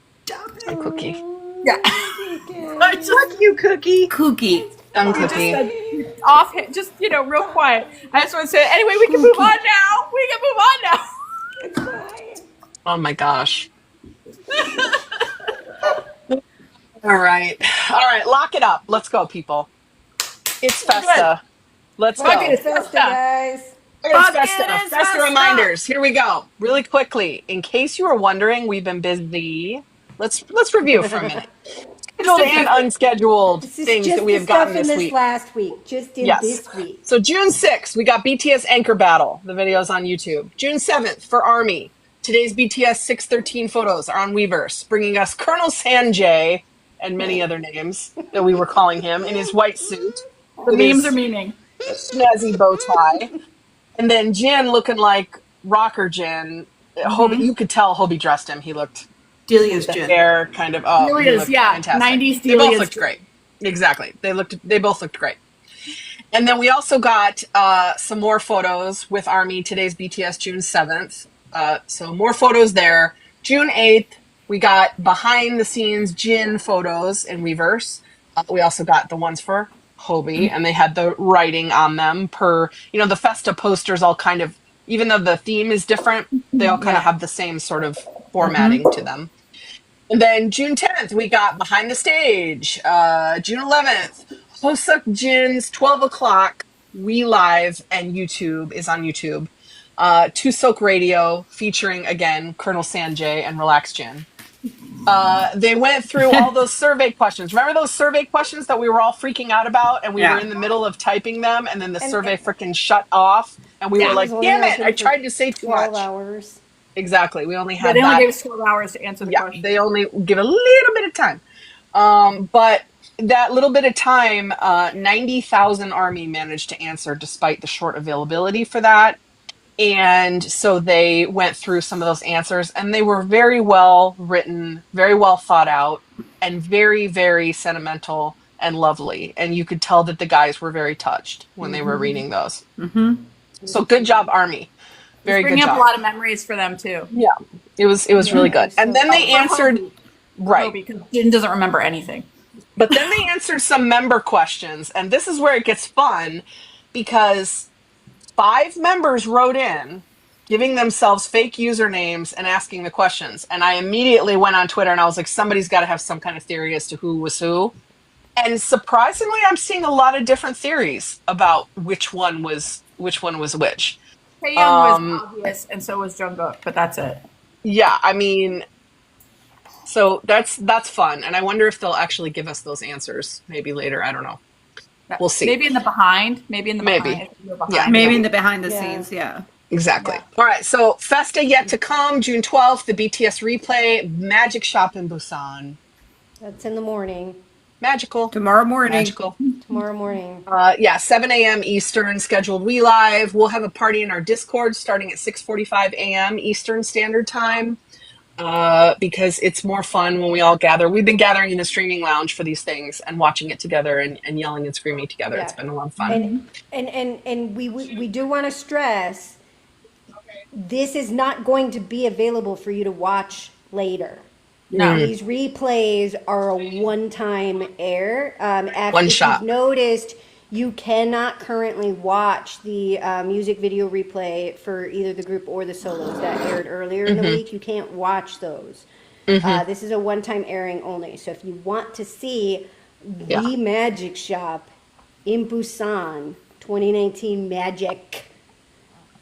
Cookie. Yeah. Fuck you, Cookie. Cookie. Cookie. Off, just real quiet. I just want to say, anyway, we can move on now. We can move on now. Oh my gosh. All right. Lock it up. Let's go, people. It's Festa. Let's go. It's Festa, guys. It's Festa. Festa reminders. Here we go. Really quickly, in case you were wondering, we've been busy. Let's review for a minute. Scheduled and unscheduled things that we have gotten this week. Last week, just in this week. So June 6th, we got BTS Anchor Battle. The video's on YouTube. June 7th for ARMY. Today's BTS 613 photos are on Weverse, bringing us Colonel Sanjay and many other names that we were calling him in his white suit. The memes are meaning. Snazzy bow tie. And then Jin looking like rocker Jin. Hobie, you could tell Hobie dressed him. He looked Delia's the Jin. hair kind of. Oh, Delia's, yeah. fantastic. 90s They both Delia's looked great. Exactly. They both looked great. And then we also got some more photos with ARMY. Today's BTS June 7th. So more photos there. June 8th, we got behind the scenes Jin photos in Weverse. We also got the ones for Hobie, and they had the writing on them per, the Festa posters all kind of, even though the theme is different, they all kind of have the same sort of formatting to them. And then June 10th, we got behind the stage. June 11th, Hoseok Jin's 12 o'clock We Live and YouTube is on YouTube. To Soak Radio featuring again Colonel Sanjay and Relax Jin. They went through all those survey questions. Remember those survey questions that we were all freaking out about, and we were in the middle of typing them, and then the survey freaking shut off, and we were like, "Damn it! I tried to say too much." 12 hours. Exactly. We only had. They only gave us 12 hours to answer the question. They only give a little bit of time. But that little bit of time, 90,000 ARMY managed to answer despite the short availability for that. And so they went through some of those answers, and they were very well written, very well thought out, and very, very sentimental and lovely. And you could tell that the guys were very touched when they were reading those. So good job, ARMY. Very good job. Bringing up a lot of memories for them too. Yeah, it was really good. And then they answered because Jin doesn't remember anything. But then they answered some member questions, and this is where it gets fun because 5 members wrote in giving themselves fake usernames and asking the questions. And I immediately went on Twitter and I was like, somebody's got to have some kind of theory as to who was who. And surprisingly, I'm seeing a lot of different theories about which one was which. Taehyung was obvious, and so was Jungkook, but that's it. Yeah, I mean, so that's fun, and I wonder if they'll actually give us those answers maybe later. I don't know. We'll see. Maybe in the behind. Maybe in the Maybe. behind. If you're behind. Yeah. Maybe in the behind the Yeah. scenes, yeah. Exactly. Yeah. All right, so Festa yet to come, June 12th, the BTS replay, Magic Shop in Busan. That's in the morning, Magical. Tomorrow morning. Magical. tomorrow morning. Yeah, 7 a.m. Eastern scheduled We Live. We'll have a party in our Discord starting at 6:45 a.m. Eastern Standard Time because it's more fun when we all gather. We've been gathering in the streaming lounge for these things and watching it together and yelling and screaming together. Yeah. It's been a lot of fun. And we do want to stress, this is not going to be available for you to watch later. No. These replays are a one-time air. One If shot. you've noticed, you cannot currently watch the music video replay for either the group or the solos that aired earlier in the week. You can't watch those. This is a one-time airing only. So if you want to see the Magic Shop in Busan 2019 Magic,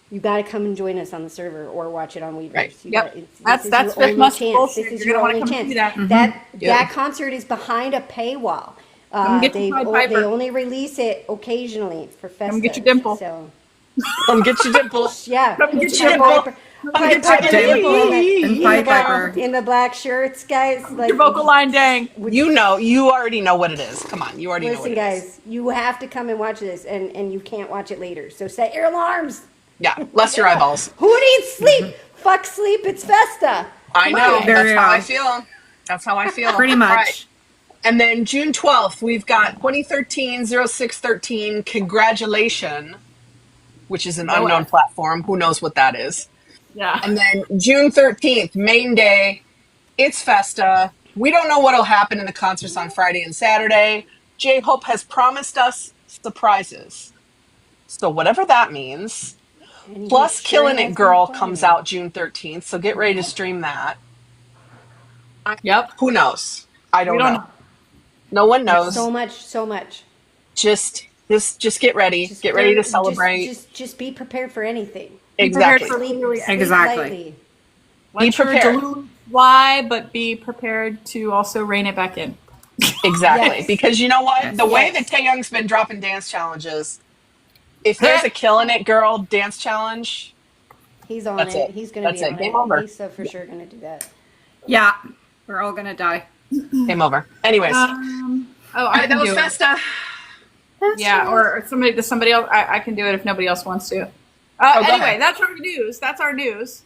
you got to come and join us on the server or watch it on Weverse. Right. Yep. That's That's your fifth only must chance. bullshit. This is You're your gonna only wanna come chance. see that. That concert is behind a paywall. get your Pied Piper. They only release it occasionally for festivals. Come get your dimple. So Come get your dimple. yeah, Come get Pied your dimple. Piper- Pied Piper dimple and in Pied the black- Piper. in the black shirts, guys. Like, Your vocal line dang. You already know what it is. Come on, you already know what listen, it is. guys, you have to come and watch this, and you can't watch it later. So set your alarms. Yeah, bless your eyeballs. Who needs sleep? Fuck sleep. It's Festa. I know. There That's you how go. I feel. That's how I feel. Pretty All much. right. And then June 12th, we've got 2013-0613 Congratulation, which is an unknown platform. Who knows what that is? Yeah. And then June 13th, main day, it's Festa. We don't know what will happen in the concerts on Friday and Saturday. J-Hope has promised us surprises. So whatever that means. And Plus, he sure Killin It has Girl been comes playing. out June 13th, so get ready to stream that. Yep. Who knows? I don't We don't know. know. No one knows. So much. Just get ready. Just Get ready to just- celebrate. Just be prepared for anything. Exactly. Prepared for literally Sleep Exactly. lightly. Let your prepared. delusions fly, but be prepared to also rein it back in. Exactly. Yes. Because you know what? Yes. The way Yes. that Taehyung's been dropping dance challenges, if there's a Killin It Girl dance challenge, He's on That's it. it. He's going to That's be it. on Game it. over. He's so for sure going to do that. Yeah. We're all gonna die. game over. Anyways. Oh, All I right, can that was do it. Festa. Yeah, or somebody else. I can do it if nobody else wants to. go Anyway, ahead. that's our news. That's our news.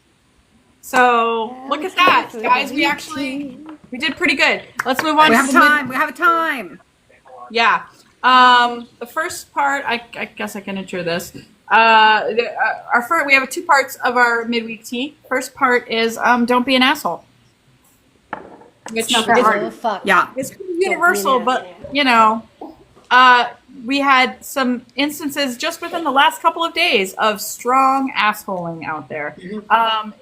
So look at that, guys. We did pretty good. Let's move on. We to have some- time. We have time. Yeah. The first part, I guess I can intro this. Our first, we have two parts of our midweek tea. First part is don't be an asshole. Which not is that hard. Oh, fuck. Yeah. it's pretty universal, but you know, we had some instances just within the last couple of days of strong assholing out there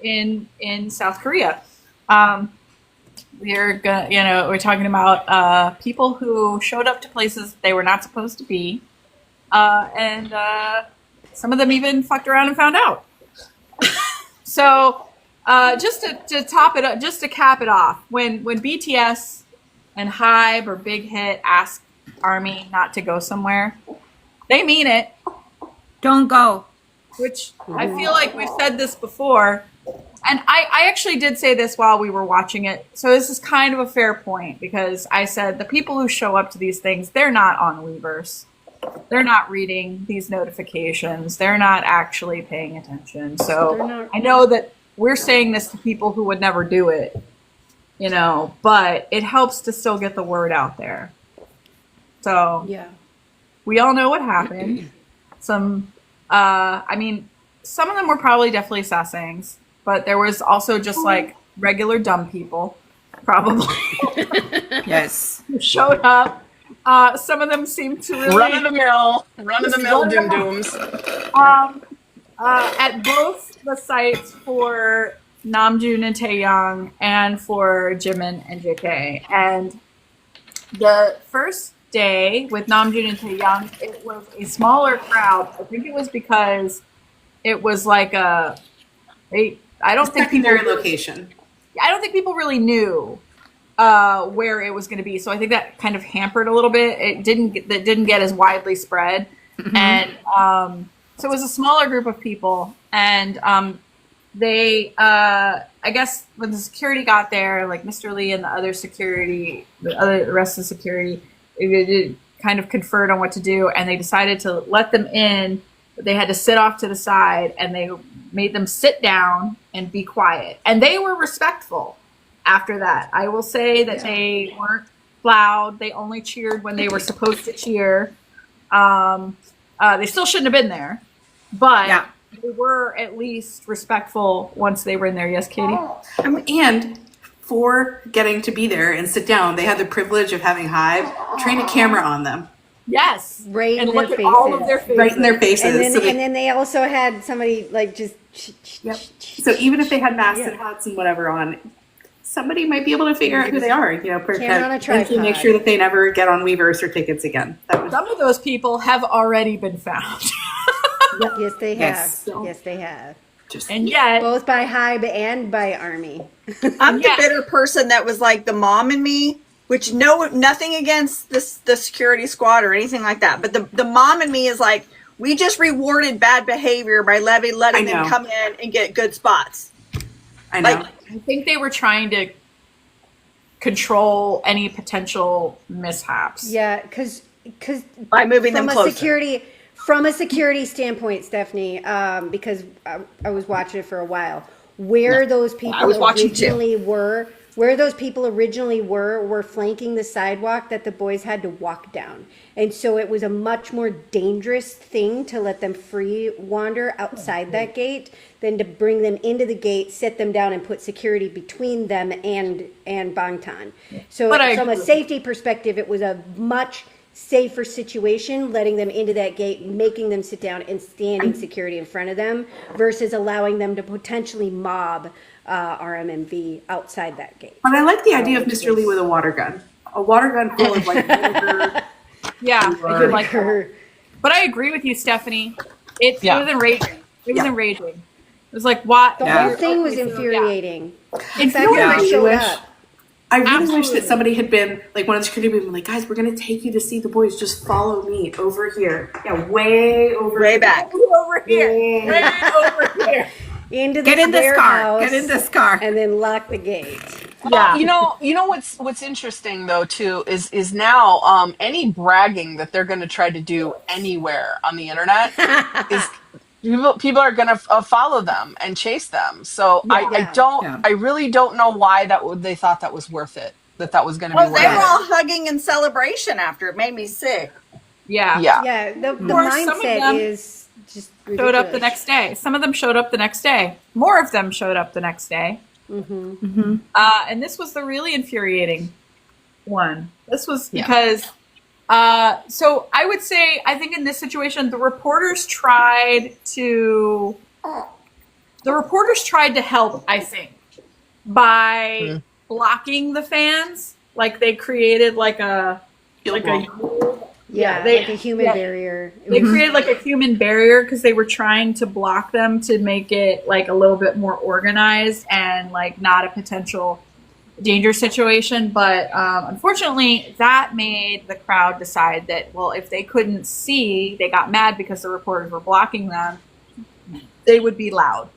in South Korea. We're talking about people who showed up to places they were not supposed to be, and some of them even fucked around and found out. So, just to top it up, just to cap it off, when BTS and Hybe or Big Hit ask ARMY not to go somewhere, they mean it. Don't go. Which I feel like we've said this before. And I actually did say this while we were watching it. So this is kind of a fair point because I said the people who show up to these things, they're not on Weverse. They're not reading these notifications. They're not actually paying attention. So I know that we're saying this to people who would never do it, you know, but it helps to still get the word out there. So Yeah. we all know what happened. Some of them were probably definitely sasaengs, but there was also just like regular dumb people, probably, Yes. who showed up. Some of them seemed to really Run of the mill doom dooms. at both the sites for Namjoon and Taehyung and for Jimin and JK. And the first day with Namjoon and Taehyung, it was a smaller crowd. I think it was because it was like I don't think secondary location. I don't think people really knew where it was going to be. So I think that kind of hampered a little bit. It didn't get as widely spread. And so it was a smaller group of people. And they, I guess when the security got there, like Mr. Lee and the rest of the security, it kind of conferred on what to do. And they decided to let them in, but they had to sit off to the side, and they made them sit down and be quiet. And they were respectful after that. I will say that they weren't loud. They only cheered when they were supposed to cheer. They still shouldn't have been there, but they were at least respectful once they were in there. Yes, Katie? And for getting to be there and sit down, they had the privilege of having Hive train a camera on them. Yes. Right and in look their at all of faces. their faces. Right in their faces. And then they also had somebody like just. So even if they had masks and hats and whatever on, somebody might be able to figure out who they are. You know, Camera on a to tripod. make sure that they never get on Weverse or tickets again. Some of those people have already been found. Yes, they have. Yes. Yes, they have. And yet, Both by Hybe and by Army. I'm the bitter person that was like the mom in me, which nothing against the security squad or anything like that, but the mom in me is like, we just rewarded bad behavior by letting them come in and get good spots. I know. Like, I think they were trying to control any potential mishaps. Yeah, because by moving them closer. From a security standpoint, Stephanie, because I was watching it for a while, where those people originally were flanking the sidewalk that the boys had to walk down. And so it was a much more dangerous thing to let them free wander outside that gate than to bring them into the gate, sit them down, and put security between them and Bangtan. So from a safety perspective, it was a much safer situation, letting them into that gate, making them sit down, and standing security in front of them, versus allowing them to potentially mob RMMV outside that gate. But I like the idea of Mr. Lee with a water gun. A water gun full of like vinegar. Yeah, I did like her. But I agree with you, Stephanie. It was enraging. It was enraging. It was like, what? The whole thing was infuriating. In fact, they showed up. I really wish that somebody had been like one of the security people, like, guys, we're gonna take you to see the boys. Just follow me over here. Yeah, way back. Over here. Way over here. Into the Get in this car. warehouse, Get in this car. and then lock the gate. Yeah. You know what's interesting though too is now any bragging that they're going to try to do anywhere on the internet is people are going to follow them and chase them. So I really don't know why they thought that was worth it. That was going to be worth it. They were all hugging in celebration after. It made me sick. Yeah. Yeah, the mindset is just ridiculous. Showed up the next day. Some of them showed up the next day. More of them showed up the next day. And this was the really infuriating one. This was because, so I would say, I think in this situation, the reporters tried to help, I think, by blocking the fans. Like they created like a human barrier. They created like a human barrier because they were trying to block them to make it like a little bit more organized and like not a potential danger situation. But unfortunately, that made the crowd decide that, well, if they couldn't see, they got mad because the reporters were blocking them, they would be loud.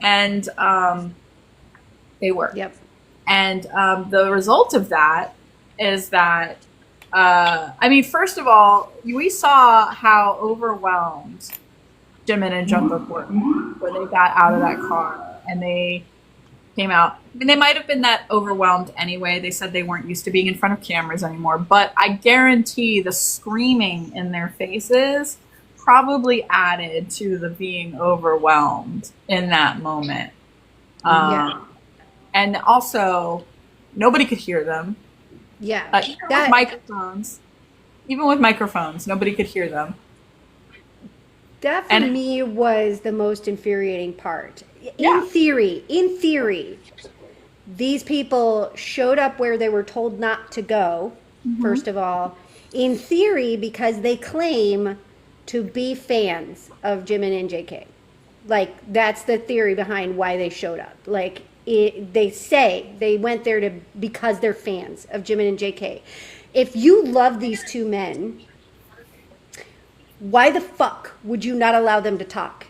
And they were. Yep. And the result of that is that I mean, first of all, we saw how overwhelmed Jimin and Jungkook were when they got out of that car and they came out. I mean, they might have been that overwhelmed anyway. They said they weren't used to being in front of cameras anymore. But I guarantee the screaming in their faces probably added to the being overwhelmed in that moment. And also, nobody could hear them. Yeah. Even with microphones, nobody could hear them. That for me was the most infuriating part. In theory, these people showed up where they were told not to go, first of all. In theory, because they claim to be fans of Jimin and JK. Like, that's the theory behind why they showed up. Like, they say they went there because they're fans of Jimin and JK. If you love these two men, why the fuck would you not allow them to talk?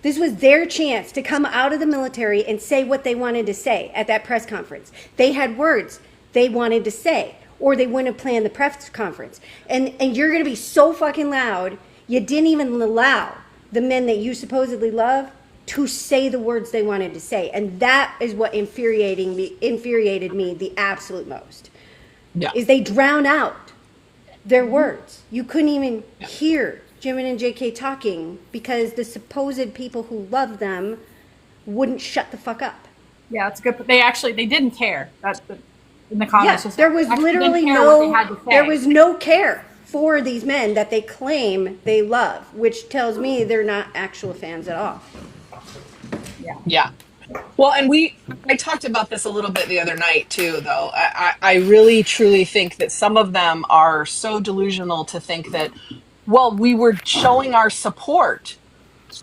This was their chance to come out of the military and say what they wanted to say at that press conference. They had words they wanted to say, or they wouldn't have planned the press conference. And you're going to be so fucking loud, you didn't even allow the men that you supposedly love to say the words they wanted to say. And that is what infuriated me the absolute most. Yeah. Is they drown out their words. You couldn't even hear Jimin and JK talking because the supposed people who love them wouldn't shut the fuck up. Yeah, it's good. But they didn't care. That's in the comments. Yeah, there was literally there was no care for these men that they claim they love, which tells me they're not actual fans at all. Yeah. Well, and I talked about this a little bit the other night too, though. I really truly think that some of them are so delusional to think that, well, we were showing our support.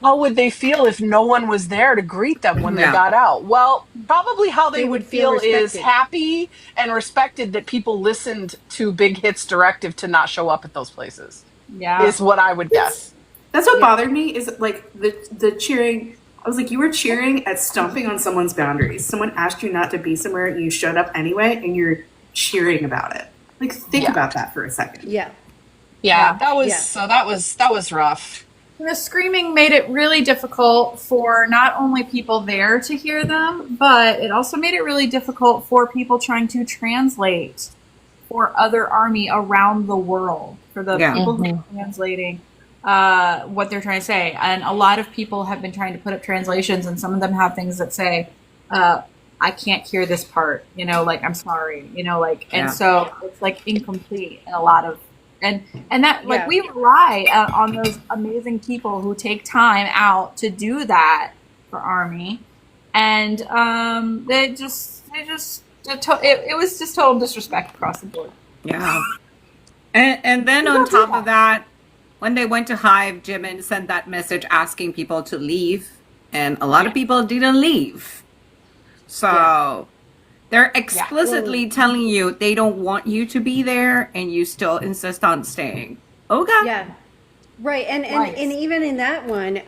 How would they feel if no one was there to greet them when they got out? Well, probably how they would feel is happy and respected that people listened to Big Hit's directive to not show up at those places. Yeah. Is what I would guess. That's what bothered me is like the cheering. I was like, you were cheering at stomping on someone's boundaries. Someone asked you not to be somewhere and you showed up anyway and you're cheering about it. Like, think about that for a second. Yeah. That was rough. The screaming made it really difficult for not only people there to hear them, but it also made it really difficult for people trying to translate for other army around the world, for the people who are translating what they're trying to say. And a lot of people have been trying to put up translations, and some of them have things that say, I can't hear this part, like, I'm sorry, and so it's like incomplete in a lot of, and that, like, we rely on those amazing people who take time out to do that for Army. And it was just total disrespect across the board. Yeah. And then on top of that, when they went to Hive, Jimin sent that message asking people to leave, and a lot of people didn't leave. So they're explicitly telling you they don't want you to be there, and you still insist on staying. Okay. Yeah. Right. And even in that one,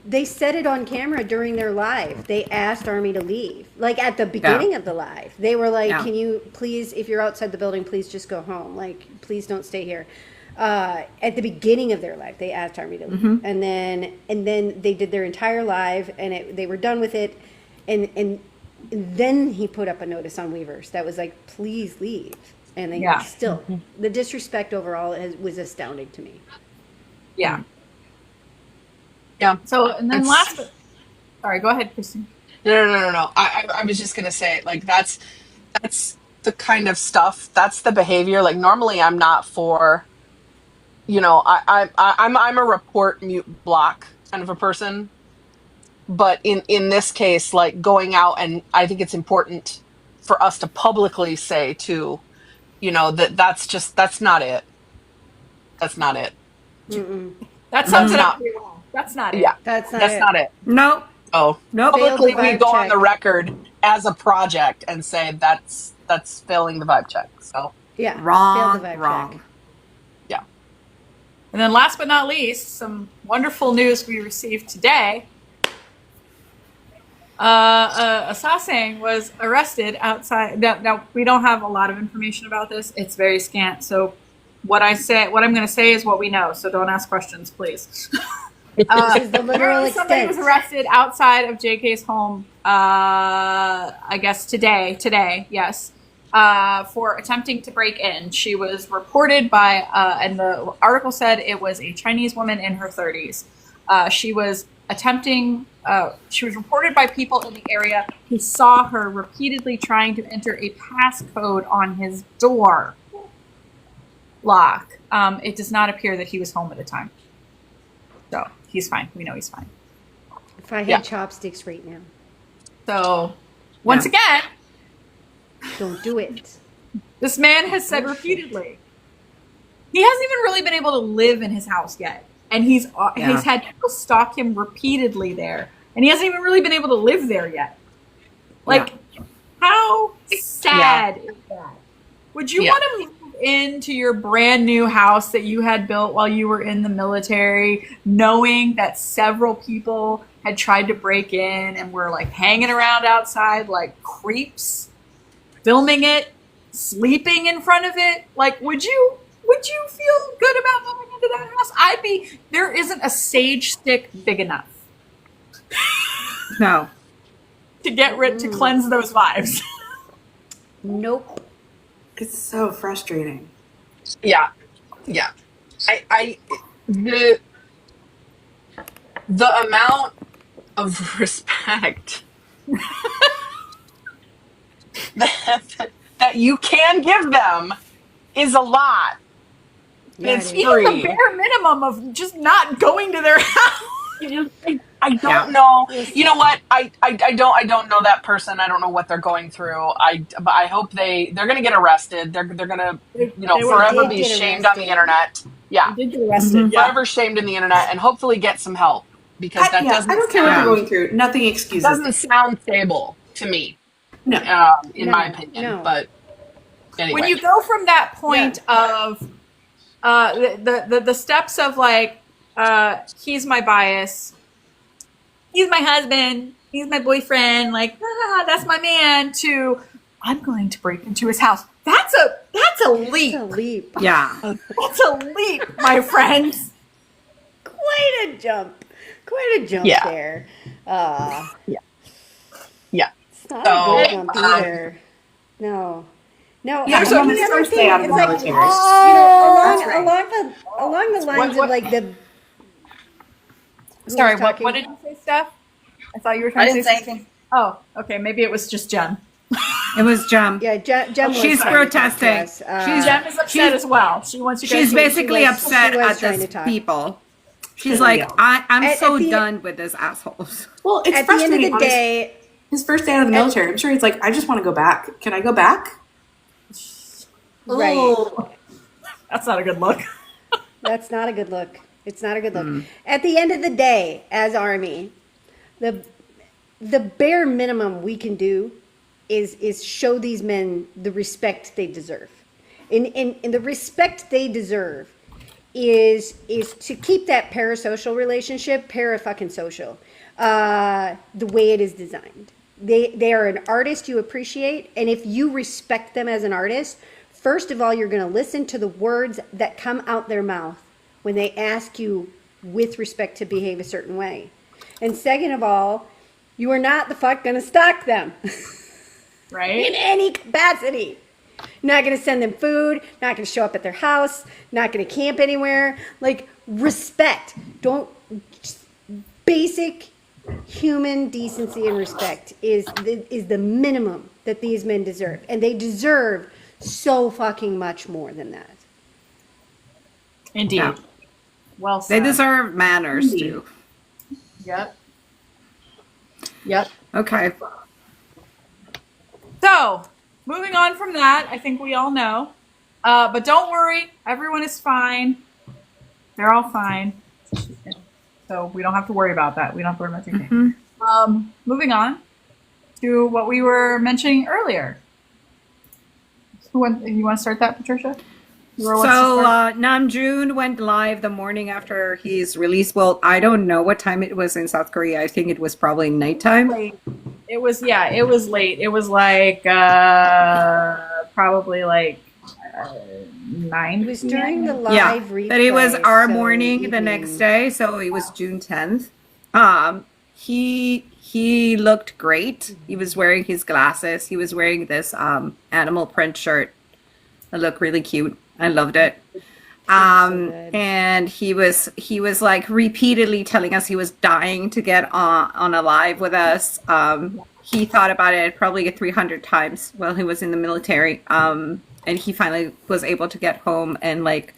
they said it on camera during their live. They asked Army to leave. Like, at the beginning of the live. They were like, can you please, if you're outside the building, please just go home. Like, please don't stay here. At the beginning of their live, they asked Army to leave. And then they did their entire live, and they were done with it. And then he put up a notice on Weverse that was like, please leave. And they still, the disrespect overall was astounding to me. Yeah. Yeah. So, and then sorry, go ahead, Kristen. No. I was just going to say, like, that's the kind of stuff, that's the behavior. Like, normally I'm not for, I'm a report mute block kind of a person. But in this case, like, going out, and I think it's important for us to publicly say too, that's not it. That's not it. That sums it up pretty well. That's not it. Yeah. That's not it. No. Oh, no. Publicly, we go on the record as a project and say that's failing the vibe check. So wrong. Check. Yeah. And then last but not least, some wonderful news we received today. A sasaeng was arrested outside. Now, we don't have a lot of information about this. It's very scant. So what I'm going to say is what we know. So don't ask questions, please. This is the literal extent. Somebody was arrested outside of JK's home, I guess today, yes, for attempting to break in. She was reported by, and the article said it was a Chinese woman in her 30s. She was reported by people in the area who saw her repeatedly trying to enter a passcode on his door lock. It does not appear that he was home at the time. So he's fine. We know he's fine. If I had chopsticks right now. So once again, don't do it. This man has said repeatedly he hasn't even really been able to live in his house yet. and he's had people stalk him repeatedly there, and he hasn't even really been able to live there yet. Like, how sad is that? Would you want to move into your brand new house that you had built while you were in the military, knowing that several people had tried to break in and were like hanging around outside like creeps, filming it, sleeping in front of it? Like, would you feel good about moving into that house? There isn't a sage stick big enough. No. To get rid, to cleanse those vibes. Nope. It's so frustrating. Yeah. The amount of respect that you can give them is a lot. Yeah, It's Even free. the bare minimum of just not going to their house. I don't know. You know what? I don't know that person. I don't know what they're going through. But I hope they're going to get arrested. They're going to forever be shamed on the internet. Yeah, They did get arrested. forever shamed in the internet, and hopefully get some help because that doesn't. I don't care what they're going through. Nothing excuses. Doesn't sound stable to me. No. In my opinion. No. But anyway, When you go from that point of the steps of like he's my bias, he's my husband, he's my boyfriend, like that's my man, to I'm going to break into his house. That's a leap. It's a leap. Yeah. That's a leap, my friends. Quite a jump. Quite a jump there. Yeah. It's not a good jump either. No. Yeah, so it's first day out of the military. Along the lines of like the. Sorry, what did you say, Steph? I thought you were trying to say anything. Oh, okay. Maybe it was just Jen. It was Jem. Yeah, Jem was She's trying to talk to protesting. us. Jem is upset as well. She wants you guys She's to basically she upset was at trying this to talk. people. She's like, I'm At so the- done with this assholes. Well, it's At the end frustrating. of the day, His first day out of the military, I'm sure he's like, I just want to go back. Can I go back? right. Oh, that's not a good look. That's not a good look. It's not a good look. At the end of the day, as Army, the bare minimum we can do is show these men the respect they deserve. And the respect they deserve is to keep that parasocial relationship fucking social the way it is designed. They are an artist you appreciate, and if you respect them as an artist, first of all, you're going to listen to the words that come out their mouth when they ask you with respect to behave a certain way. And second of all, you are not the fuck going to stalk them Right? in any capacity. Not going to send them food, not going to show up at their house, not going to camp anywhere. Like, respect. Don't, just basic human decency and respect is the minimum that these men deserve. And they deserve so fucking much more than that. Indeed. Yeah. Well They said. deserve manners too. Yep. Okay. So, moving on from that, I think we all know. But don't worry, everyone is fine. They're all fine. So we don't have to worry about that. We don't have to worry about anything. Moving on to what we were mentioning earlier. You want to start that, Patricia? So Namjoon went live the morning after he's released. Well, I don't know what time it was in South Korea. I think it was probably nighttime. It was late. It was like probably like 9. It was during the live Yeah, replay. but it was our so morning the evening. next day, so it was June 10th. He looked great. He was wearing his glasses. He was wearing this animal print shirt. It looked really cute. I loved it. good. And he was like repeatedly telling us he was dying to get on a live with us. He thought about it probably 300 times while he was in the military. And he finally was able to get home and like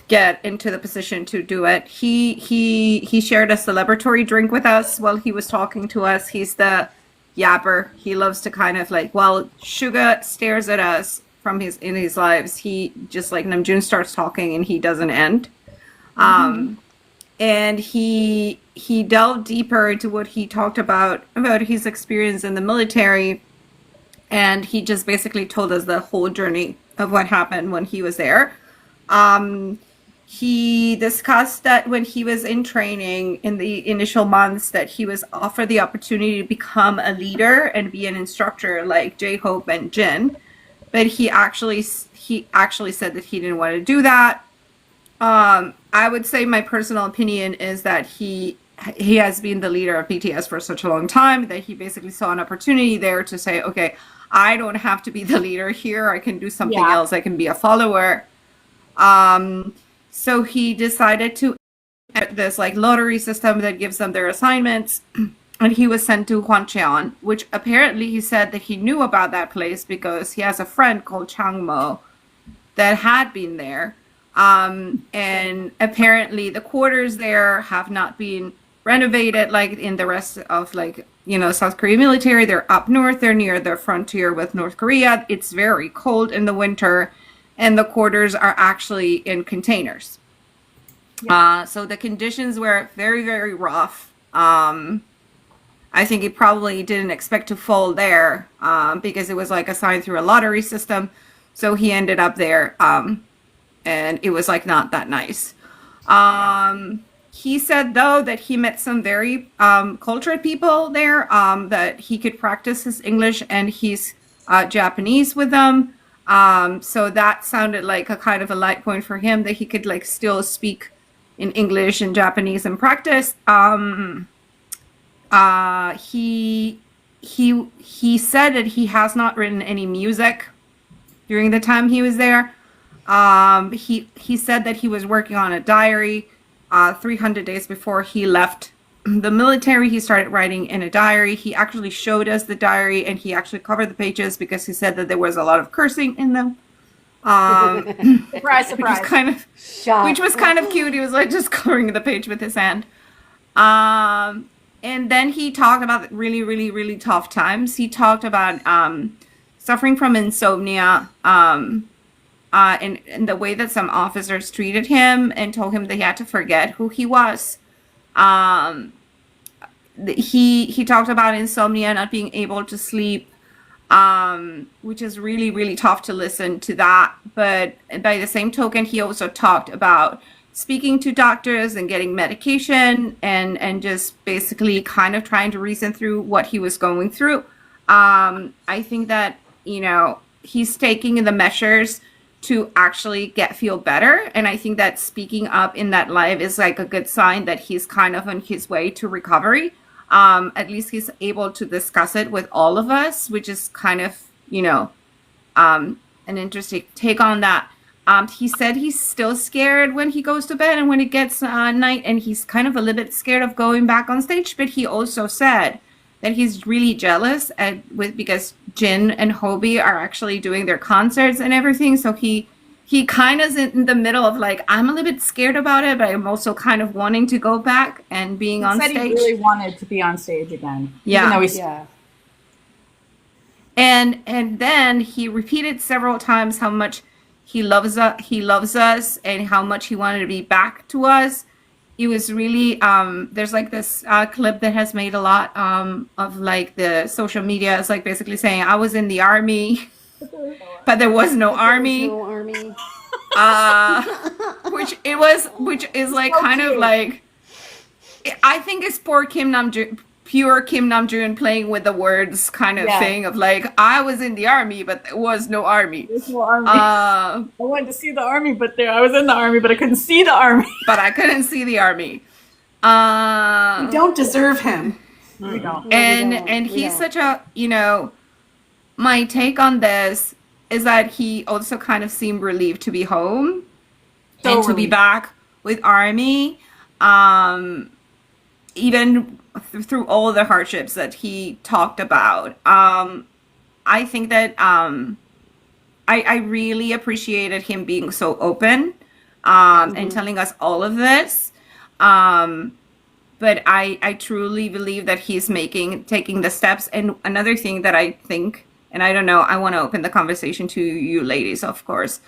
get into the position to do it. He shared a celebratory drink with us while he was talking to us. He's the yapper. He loves to kind of like, while SUGA stares at us from in his lives, he just like Namjoon starts talking and he doesn't end. and he delved deeper into what he talked about his experience in the military, and he just basically told us the whole journey of what happened when he was there. He discussed that when he was in training in the initial months that he was offered the opportunity to become a leader and be an instructor like J-Hope and Jin, but he actually said that he didn't want to do that. I would say my personal opinion is that he has been the leader of BTS for such a long time that he basically saw an opportunity there to say, okay, I don't have to be the leader here. I can do something else. I can be a follower. So he decided to enter this like lottery system that gives them their assignments. And he was sent to Hwancheon, which apparently he said that he knew about that place because he has a friend called Changmo that had been there. And apparently the quarters there have not been renovated like in the rest of like, you know, South Korean military. They're up north. They're near the frontier with North Korea. It's very cold in the winter, and the quarters are actually in containers. So the conditions were very, very rough. I think he probably didn't expect to fall there because it was like assigned through a lottery system. So he ended up there, and it was like not that nice. He said, though, that he met some very cultured people there, that he could practice his English and his Japanese with them. So that sounded like a kind of a light point for him, that he could like still speak in English and Japanese and practice. He said that he has not written any music during the time he was there. He said that he was working on a diary 300 days before he left the military. He started writing in a diary. He actually showed us the diary, and he actually covered the pages because he said that there was a lot of cursing in them. Surprise, surprise. Which was kind of cute. He was like just covering the page with his hand. And then he talked about really, really, really tough times. He talked about suffering from insomnia, and the way that some officers treated him and told him that he had to forget who he was. He talked about insomnia, not being able to sleep, which is really, really tough to listen to that. But by the same token, he also talked about speaking to doctors and getting medication and just basically kind of trying to reason through what he was going through. I think that, you know, he's taking the measures to actually feel better. And I think that speaking up in that live is like a good sign that he's kind of on his way to recovery. At least he's able to discuss it with all of us, which is kind of, you know, an interesting take on that. He said he's still scared when he goes to bed and when it gets night, and he's kind of a little bit scared of going back on stage. But he also said that he's really jealous because Jin and Hobie are actually doing their concerts and everything. So he kind of is in the middle of like, I'm a little bit scared about it, but I'm also kind of wanting to go back and being on stage. He really wanted to be on stage again. Yeah. Yeah. And then he repeated several times how much he loves us and how much he wanted to be back to us. It was really, there's like this clip that has made a lot of like the social media. It's like basically saying, I was in the army, but there was no army. No army. Which is like kind of like, I think it's pure Kim Namjoon playing with the words kind of thing of like, I was in the army, but there was no army. There's no army. I wanted to see the army, but I was in the army, but I couldn't see the army. But I couldn't see the army. We don't deserve him. We don't. And he's such a, you know, my take on this is that he also kind of seemed relieved to be home and to be back with army. Even through all the hardships that he talked about. I think that I really appreciated him being so open and telling us all of this. But I truly believe that he's taking the steps. And another thing that I think, and I don't know, I want to open the conversation to you ladies, of course.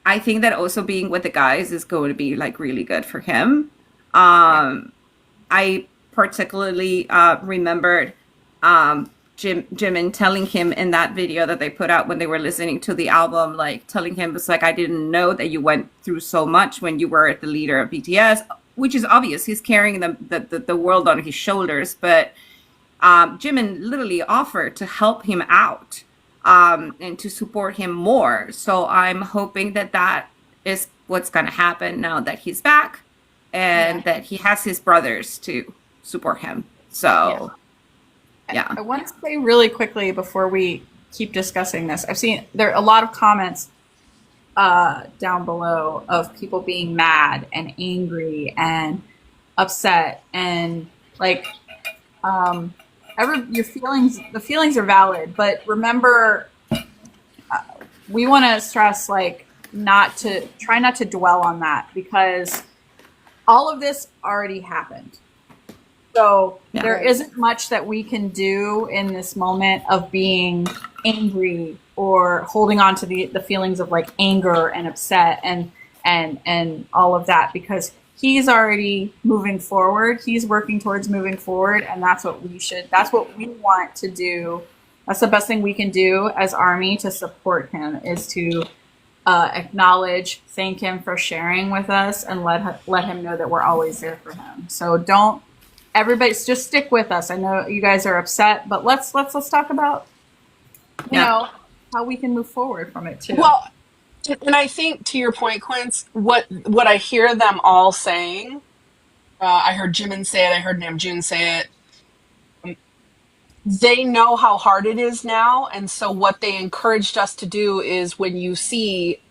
I think that also being with the guys is going to be like really good for him. I particularly remembered Jimin telling him in that video that they put out when they were listening to the album, like telling him, it's like, I didn't know that you went through so much when you were the leader of BTS, which is obvious. He's carrying the world on his shoulders. But Jimin literally offered to help him out and to support him more. So I'm hoping that that is what's going to happen now that he's back and that he has his brothers to support him. So... Yeah. I want to say really quickly before we keep discussing this. I've seen there are a lot of comments down below of people being mad and angry and upset and like your feelings. The feelings are valid, but remember, we want to stress like try not to dwell on that because all of this already happened. So there isn't much that we can do in this moment of being angry or holding on to the feelings of like anger and upset and all of that because he's already moving forward. He's working towards moving forward, and that's what we want to do. That's the best thing we can do as ARMY to support him is to acknowledge, thank him for sharing with us, and let him know that we're always there for him. So everybody just stick with us. I know you guys are upset, but let's talk about you know how we can move forward from it too. Well, and I think to your point, Quince, what I hear them all saying, I heard Jimin say it, I heard Namjoon say it. They know how hard it is now, and so what they encouraged us to do is when you see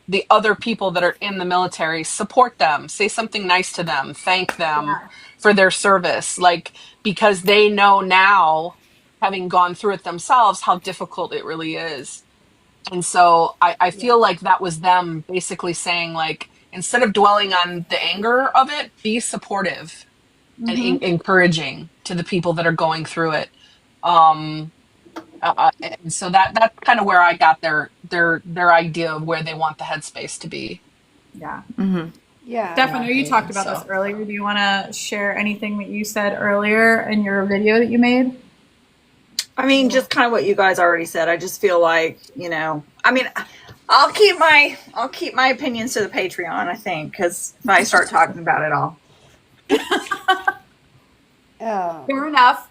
the other people that are in the military, support them, say something nice to them, thank them for their service, like, because they know now, having gone through it themselves, how difficult it really is. And so I feel like that was them basically saying, like, instead of dwelling on the anger of it, be supportive and encouraging to the people that are going through it. And so that's kind of where I got their idea of where they want the headspace to be. Yeah. Mm-hmm. Yeah. Steph, I know you talked about this earlier. Do you want to share anything that you said earlier in your video that you made? I mean, just kind of what you guys already said. I just feel like, I mean, I'll keep my opinions to the Patreon, I think, because if I start talking about it all. Fair enough.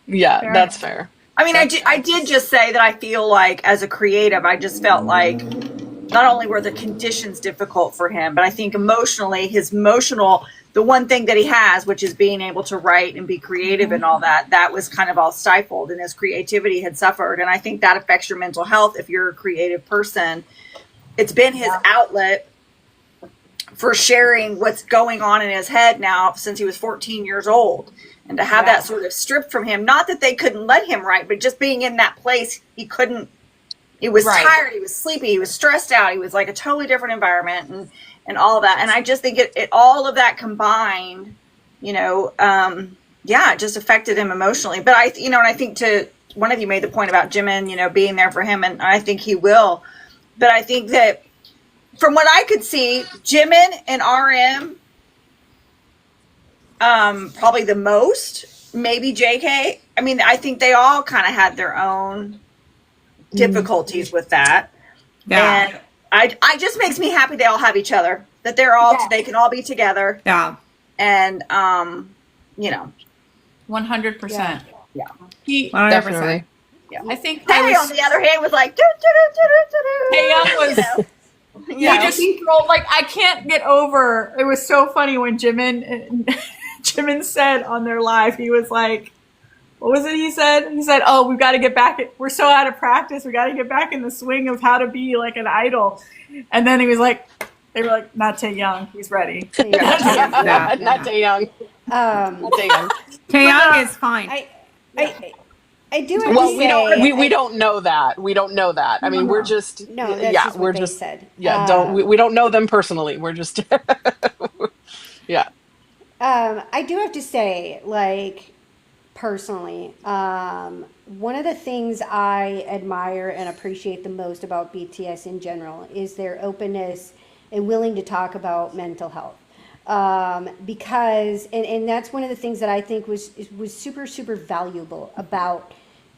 Yeah, that's fair. I mean, I did just say that I feel like as a creative, I just felt like not only were the conditions difficult for him, but I think emotionally, the one thing that he has, which is being able to write and be creative and all that was kind of all stifled, and his creativity had suffered. And I think that affects your mental health if you're a creative person. It's been his outlet for sharing what's going on in his head now since he was 14 years old. And to have that sort of stripped from him, not that they couldn't let him write, but just being in that place, he couldn't, he was tired, he was sleepy, he was stressed out, he was like a totally different environment and all of that. And I just think it all of that combined, it just affected him emotionally. But and I think one of you made the point about Jimin, being there for him, and I think he will. But I think that from what I could see, Jimin and RM, probably the most, maybe JK. I mean, I think they all kind of had their own difficulties with that. Yeah. And I just makes me happy they all have each other, that they can all be together. Yeah. And, 100%. Yeah. Definitely. Yeah. I think Taehyung, on the other hand, was like, Taehyung was... Yeah, just like I can't get over. It was so funny when Jimin said on their live, he was like, "What was it?" He said, "Oh, we've got to get back. We're so out of practice. We got to get back in the swing of how to be like an idol." And then he was like, "They were like, not Taehyung. He's ready." Not Taehyung. Not Taehyung. Taehyung is fine. I do have to say, we don't know that. We don't know that. I mean, we're just that's just what they said. We don't know them personally. We're just I do have to say, like, personally. One of the things I admire and appreciate the most about BTS in general is their openness and willing to talk about mental health. Because, and that's one of the things that I think was super, super valuable about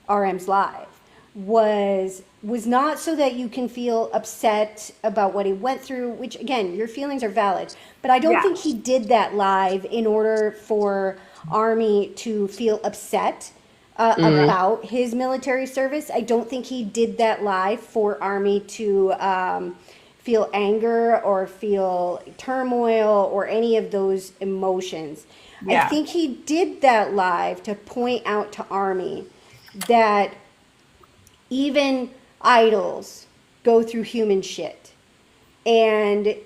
RM's Live was not so that you can feel upset about what he went through, which again, your feelings are valid, but I don't think he did that live in order for Army to feel upset about his military service. I don't think he did that live for Army to feel anger or feel turmoil or any of those emotions. I think he did that live to point out to Army that even idols go through human shit. And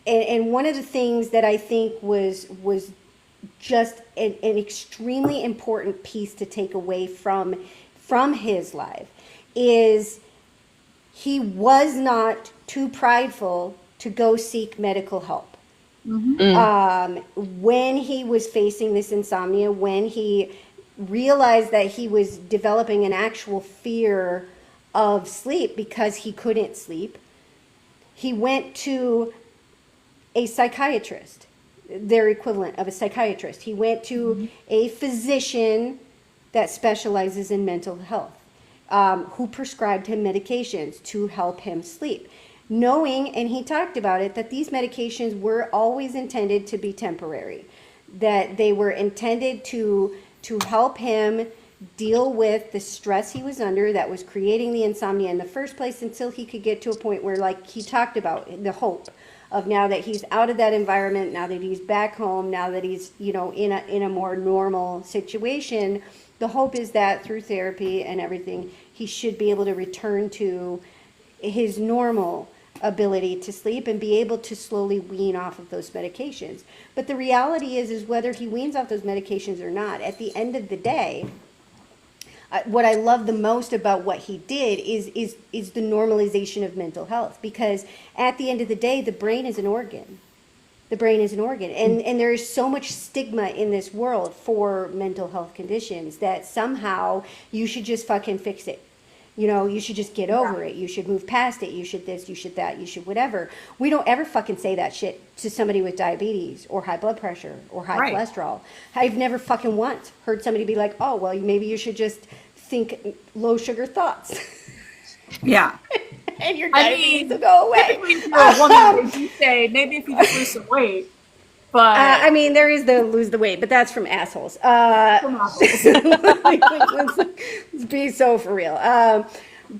one of the things that I think was just an extremely important piece to take away from his life is he was not too prideful to go seek medical help. When he was facing this insomnia, when he realized that he was developing an actual fear of sleep because he couldn't sleep, he went to a psychiatrist, their equivalent of a psychiatrist. He went to a physician that specializes in mental health, who prescribed him medications to help him sleep, knowing, and he talked about it, that these medications were always intended to be temporary, that they were intended to help him deal with the stress he was under that was creating the insomnia in the first place, until he could get to a point where, like he talked about, the hope of now that he's out of that environment, now that he's back home, now that he's, you know, in a more normal situation, the hope is that through therapy and everything, he should be able to return to his normal ability to sleep and be able to slowly wean off of those medications. But the reality is whether he weans off those medications or not, at the end of the day, what I love the most about what he did is the normalization of mental health, because at the end of the day, the brain is an organ. The brain is an organ. And there is so much stigma in this world for mental health conditions that somehow you should just fucking fix it. You know, you should just get over it. You should move past it. You should this, you should that, you should whatever. We don't ever fucking say that shit to somebody with diabetes or high blood pressure or high cholesterol. I've never fucking once heard somebody be like, oh, well, maybe you should just think low sugar thoughts. Yeah. And your diabetes will go away. Typically, if you're a woman, you say maybe if you just lose some weight. But I mean, there is the lose the weight, but that's from assholes. Let's be so for real.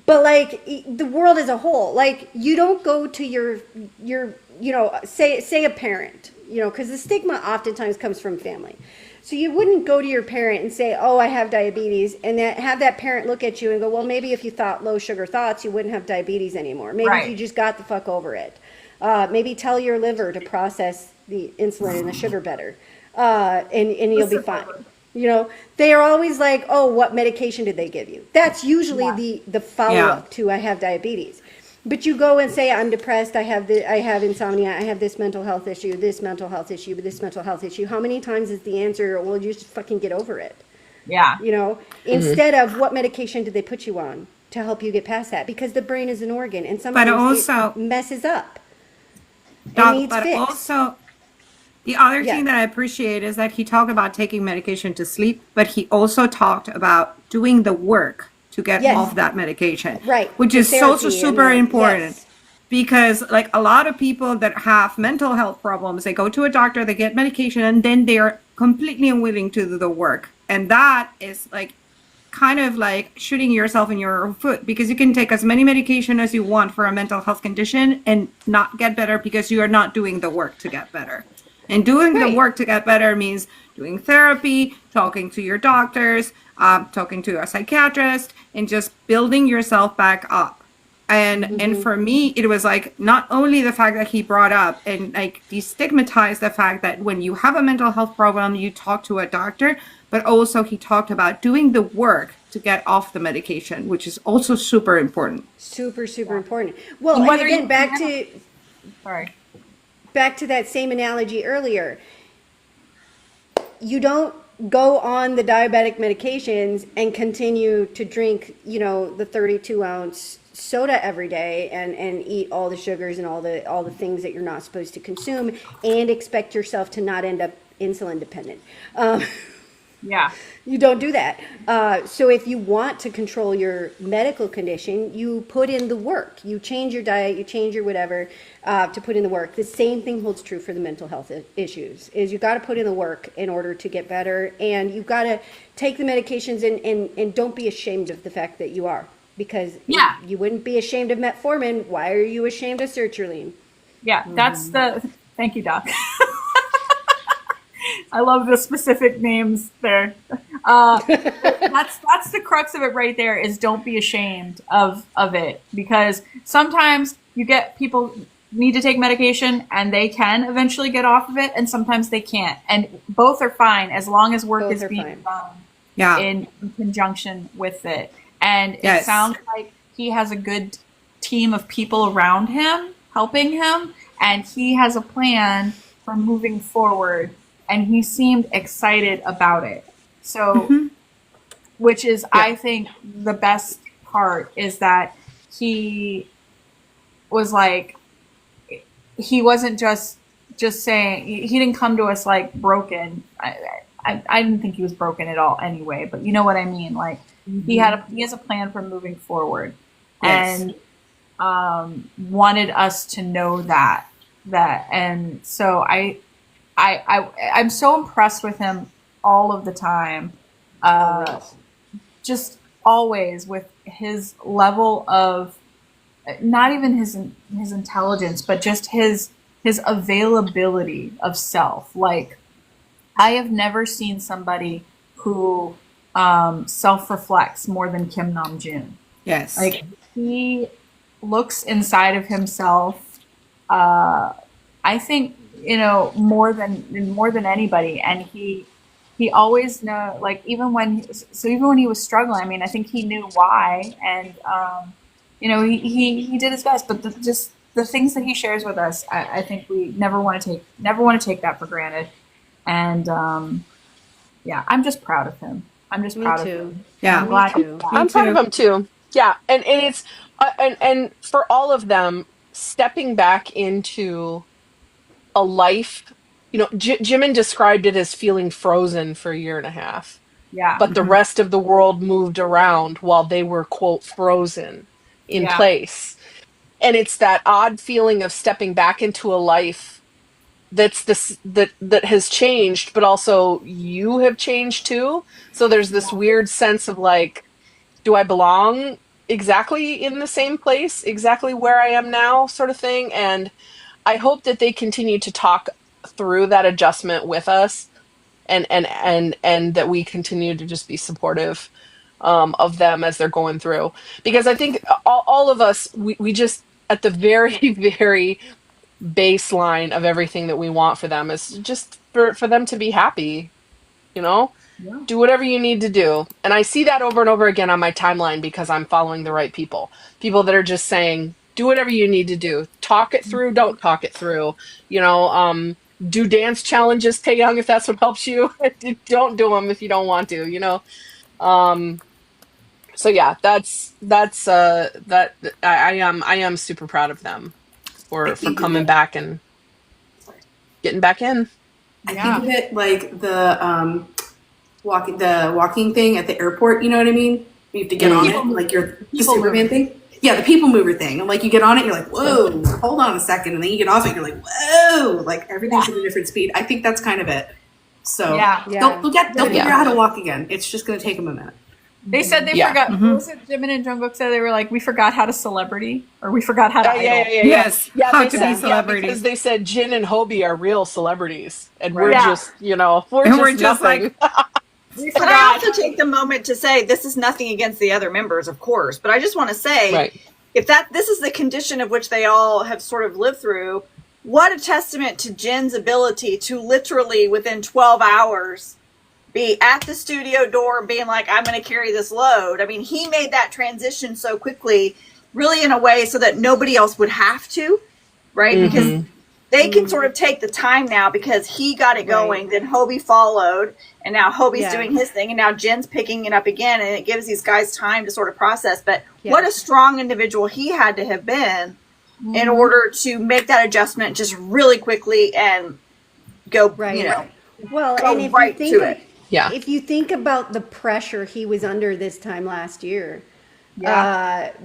But like the world as a whole, like you don't go to your you know, say a parent, you know, because the stigma oftentimes comes from family. So you wouldn't go to your parent and say, oh, I have diabetes, and have that parent look at you and go, well, maybe if you thought low sugar thoughts, you wouldn't have diabetes anymore. Maybe if you just got the fuck over it. Maybe tell your liver to process the insulin and the sugar better, and you'll be fine. You know, they are always like, oh, what medication did they give you? That's usually the follow-up to I have diabetes. But you go and say, I'm depressed, I have insomnia, I have this mental health issue, this mental health issue, this mental health issue. How many times is the answer, well, you just fucking get over it? Yeah. You know, instead of what medication did they put you on to help you get past that? Because the brain is an organ, and sometimes it messes up. Also, the other thing that I appreciate is that he talked about taking medication to sleep, but he also talked about doing the work to get off that medication, which is also super important, because like a lot of people that have mental health problems, they go to a doctor, they get medication, and then they're completely unwilling to do the work. And that is like kind of like shooting yourself in your foot, because you can take as many medication as you want for a mental health condition and not get better because you are not doing the work to get better. And doing the work to get better means doing therapy, talking to your doctors, talking to a psychiatrist, and just building yourself back up. And for me, it was like not only the fact that he brought up and like destigmatized the fact that when you have a mental health problem, you talk to a doctor, but also he talked about doing the work to get off the medication, which is also super important. Super, super important. Well, and again, back to that same analogy earlier. You don't go on the diabetic medications and continue to drink, the 32-ounce soda every day and eat all the sugars and all the things that you're not supposed to consume and expect yourself to not end up insulin dependent. Yeah. You don't do that. So if you want to control your medical condition, you put in the work. You change your diet, you change your whatever to put in the work. The same thing holds true for the mental health issues, is you got to put in the work in order to get better. And you've got to take the medications and don't be ashamed of the fact that you are. Because Yeah. you wouldn't be ashamed of metformin. Why are you ashamed of sertraline? Yeah, that's thank you, Doc. I love the specific names there. That's the crux of it right there, is don't be ashamed of it, because sometimes you get people need to take medication and they can eventually get off of it, and sometimes they can't, and both are fine as long as work is being done in conjunction with it. And it sounds like he has a good team of people around him helping him, and he has a plan for moving forward, and he seemed excited about it. So, which is, I think, the best part, is that he was like, he wasn't just saying, he didn't come to us like broken. I didn't think he was broken at all anyway, but you know what I mean? Like, he has a plan for moving forward, and wanted us to know that, and so I'm so impressed with him all of the time, just always, with his level of, not even his intelligence, but just his availability of self. Like, I have never seen somebody who self-reflects more than Kim Namjoon. Yes. Like, he looks inside of himself, I think, more than anybody. And he always know, like, even when he was struggling, I mean, I think he knew why. And, he did his best, but just the things that he shares with us, I think we never want to take that for granted. And, I'm just proud of him. I'm just proud of him. Yeah, I'm glad. I'm proud of him too. Yeah, and it's and for all of them, stepping back into a life, Jimin described it as feeling frozen for a year and a half. Yeah. But the rest of the world moved around while they were, quote, frozen in place. And it's that odd feeling of stepping back into a life that has changed, but also you have changed too. So there's this weird sense of like, do I belong exactly in the same place, exactly where I am now, sort of thing? And I hope that they continue to talk through that adjustment with us, and that we continue to just be supportive of them as they're going through. Because I think all of us, we just, at the very, very baseline of everything that we want for them is just for them to be happy, do whatever you need to do. And I see that over and over again on my timeline, because I'm following the right people that are just saying, do whatever you need to do, talk it through, don't talk it through, do dance challenges, Taehyung, if that's what helps you. Don't do them if you don't want to, so yeah, that's that I am super proud of them for coming back and getting back in. I think of it like the walking thing at the airport. You know what I mean? You have to get on it, like the Superman thing. Yeah, the people mover thing. And like, you get on it, you're like, whoa, hold on a second, and then you get off it, you're like, whoa, like everything's at a different speed. I think that's kind of it. So they'll figure out how to walk again. It's just going to take them a minute. They said they forgot. What was it? Jimin and Jungkook said they were like, we forgot how to celebrity, or we forgot how to idol. Yes, how to be celebrities. Because they said Jin and Hobie are real celebrities, and we're just, we're just nothing. Like. But I also take the moment to say, this is nothing against the other members, of course, but I just want to say, if this is the condition of which they all have sort of lived through, what a testament to Jin's ability to literally within 12 hours be at the studio door being like, I'm going to carry this load. I mean, he made that transition so quickly, really in a way so that nobody else would have to, right? Because they can sort of take the time now because he got it going. Then Hobie followed, and now Hobie's doing his thing, and now Jin's picking it up again, and it gives these guys time to sort of process. But what a strong individual he had to have been in order to make that adjustment just really quickly and go, well, go and if right you think to it. If you think about the pressure he was under this time last year,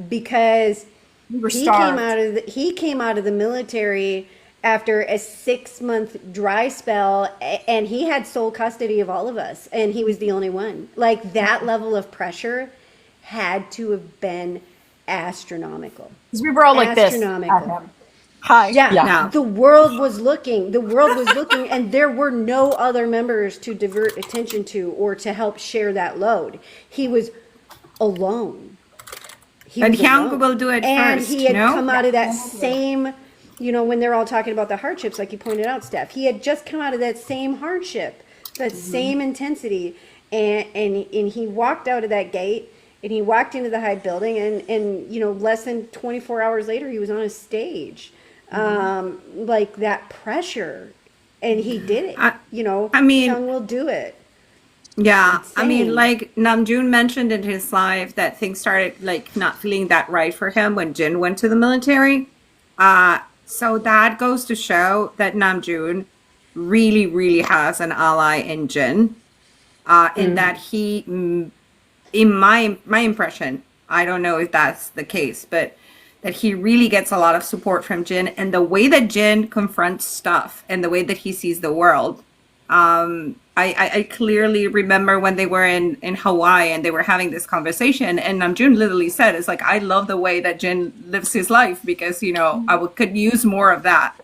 because he came out of the military after a 6-month dry spell, and he had sole custody of all of us, and he was the only one. Like, that level of pressure had to have been astronomical. Because we were all like this. Hi. Yeah. The world was looking, and there were no other members to divert attention to or to help share that load. He was alone. And Hyung will do it and first. And he had come out of that same, when they're all talking about the hardships, like you pointed out, Steph, he had just come out of that same hardship, that same intensity, and he walked out of that gate, and he walked into the Hyde building, and less than 24 hours later, he was on a stage. Like that pressure, and he did it. Hyung will do it. Yeah, I mean, like Namjoon mentioned in his live that things started like not feeling that right for him when Jin went to the military. So that goes to show that Namjoon really, really has an ally in Jin. In that he, in my impression, I don't know if that's the case, but that he really gets a lot of support from Jin, and the way that Jin confronts stuff and the way that he sees the world. I clearly remember when they were in Hawaii and they were having this conversation, and Namjoon literally said, it's like, I love the way that Jin lives his life because, could use more of that.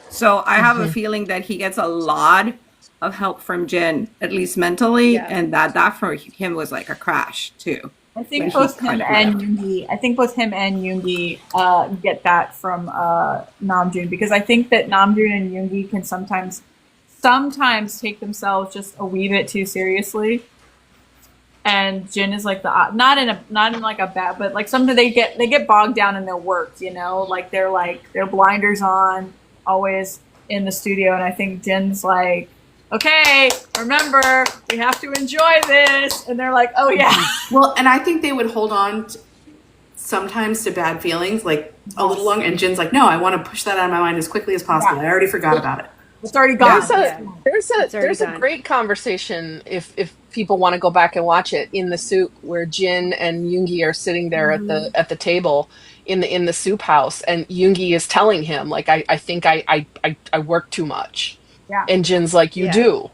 So I have a feeling that he gets a lot of help from Jin, at least mentally, and that for him was like a crash too. I think both him and Yoongi get that from Namjoon, because I think that Namjoon and Yoongi can sometimes take themselves just a wee bit too seriously, and Jin is like not in like a bad, but like sometimes they get bogged down in their work, like their blinders on, always in the studio, and I think Jin's like, okay, remember, we have to enjoy this. And they're like, oh, yeah. Well, and I think they would hold on sometimes to bad feelings, like a little long. And Jin's like, no, I want to push that out of my mind as quickly as possible. I already forgot about it. It's already gone. There's a great conversation, if people want to go back and watch it, in the soup, where Jin and Yoongi are sitting there at the table in the soup house. And Yoongi is telling him, like, I think I work too much. Yeah. And Jin's like, you do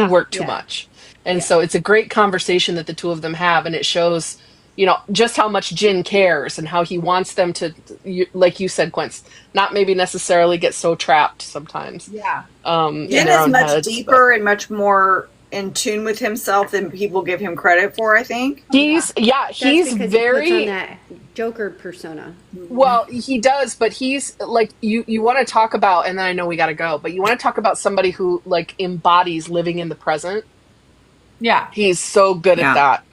work too much. And so it's a great conversation that the two of them have. And it shows, just how much Jin cares and how he wants them to, like you said, Quince, not maybe necessarily get so trapped sometimes. Yeah. Jin is much deeper and much more in tune with himself than people give him credit for, I think. He's very... He puts on that Joker persona. Well, he does, but he's like, you want to talk about, and then I know we got to go, but you want to talk about somebody who like embodies living in the present. Yeah. He's so good at that.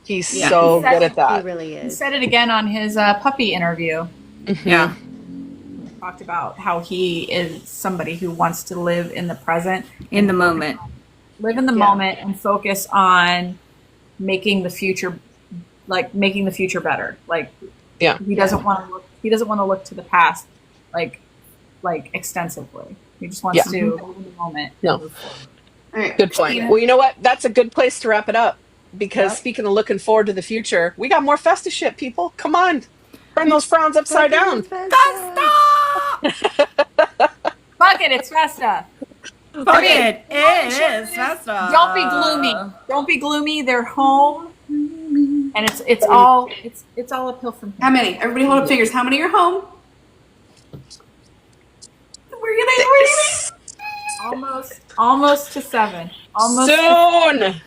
He's so good at that. He really is. He said it again on his puppy interview. Yeah. Talked about how he is somebody who wants to live in the present. In the moment. Live in the moment and focus on making the future better. Like, he doesn't want to look to the past like extensively. He just wants to live in the moment. No. All right. Good point. Well, you know what? That's a good place to wrap it up, because speaking of looking forward to the future, we got more Festa shit, people. Come on. Turn those frowns upside down. Festa! Fuck it, it's Festa. Fuck it is Festa. Don't be gloomy. Don't be gloomy. They're home, and it's all uphill from here. How many? Everybody hold up fingers. How many are home? We're gonna Almost to 7. Almost soon.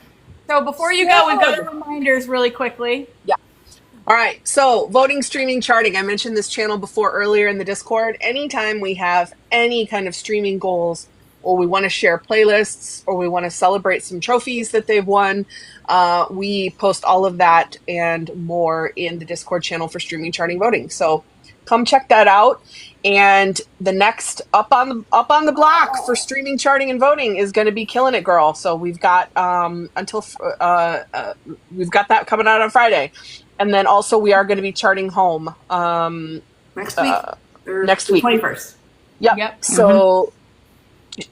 So before you go, we've got the reminders really quickly. Yeah. All right. So voting, streaming, charting. I mentioned this channel before earlier in the Discord. Anytime we have any kind of streaming goals, or we want to share playlists, or we want to celebrate some trophies that they've won, we post all of that and more in the Discord channel for streaming, charting, voting. So come check that out. And the next up on the block for streaming, charting, and voting is going to be Killin It Girl. So we've got we've got that coming out on Friday, and then also we are going to be charting home Next week. Next week, 21st. Yep. So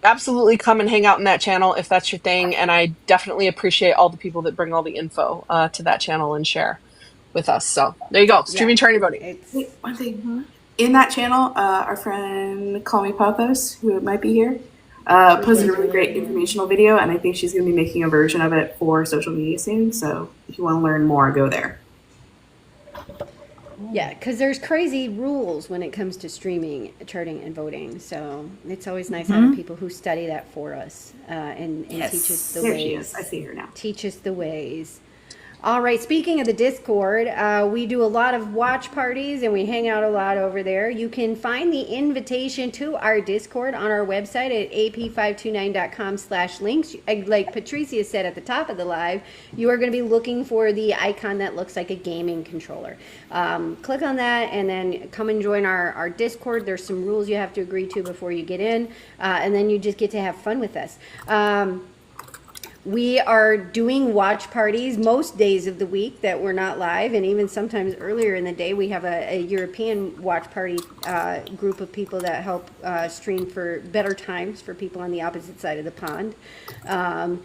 absolutely come and hang out in that channel if that's your thing. And I definitely appreciate all the people that bring all the info to that channel and share with us. So there you go. Streaming, charting, voting. Wait, one thing. In that channel, our friend Call Me Pathos, who might be here, posted a really great informational video, and I think she's going to be making a version of it for social media soon. So if you want to learn more, go there. Yeah, because there's crazy rules when it comes to streaming, charting, and voting. So it's always nice having people who study that for us and teach us the There ways. she is. I see her now. Teach us the ways. All right, speaking of the Discord, we do a lot of watch parties and we hang out a lot over there. You can find the invitation to our Discord on our website at ap529.com/links. Like Patricia said at the top of the live, you are going to be looking for the icon that looks like a gaming controller. Click on that and then come and join our Discord. There's some rules you have to agree to before you get in, and then you just get to have fun with us. We are doing watch parties most days of the week that we're not live, and even sometimes earlier in the day. We have a European watch party group of people that help stream for better times for people on the opposite side of the pond. And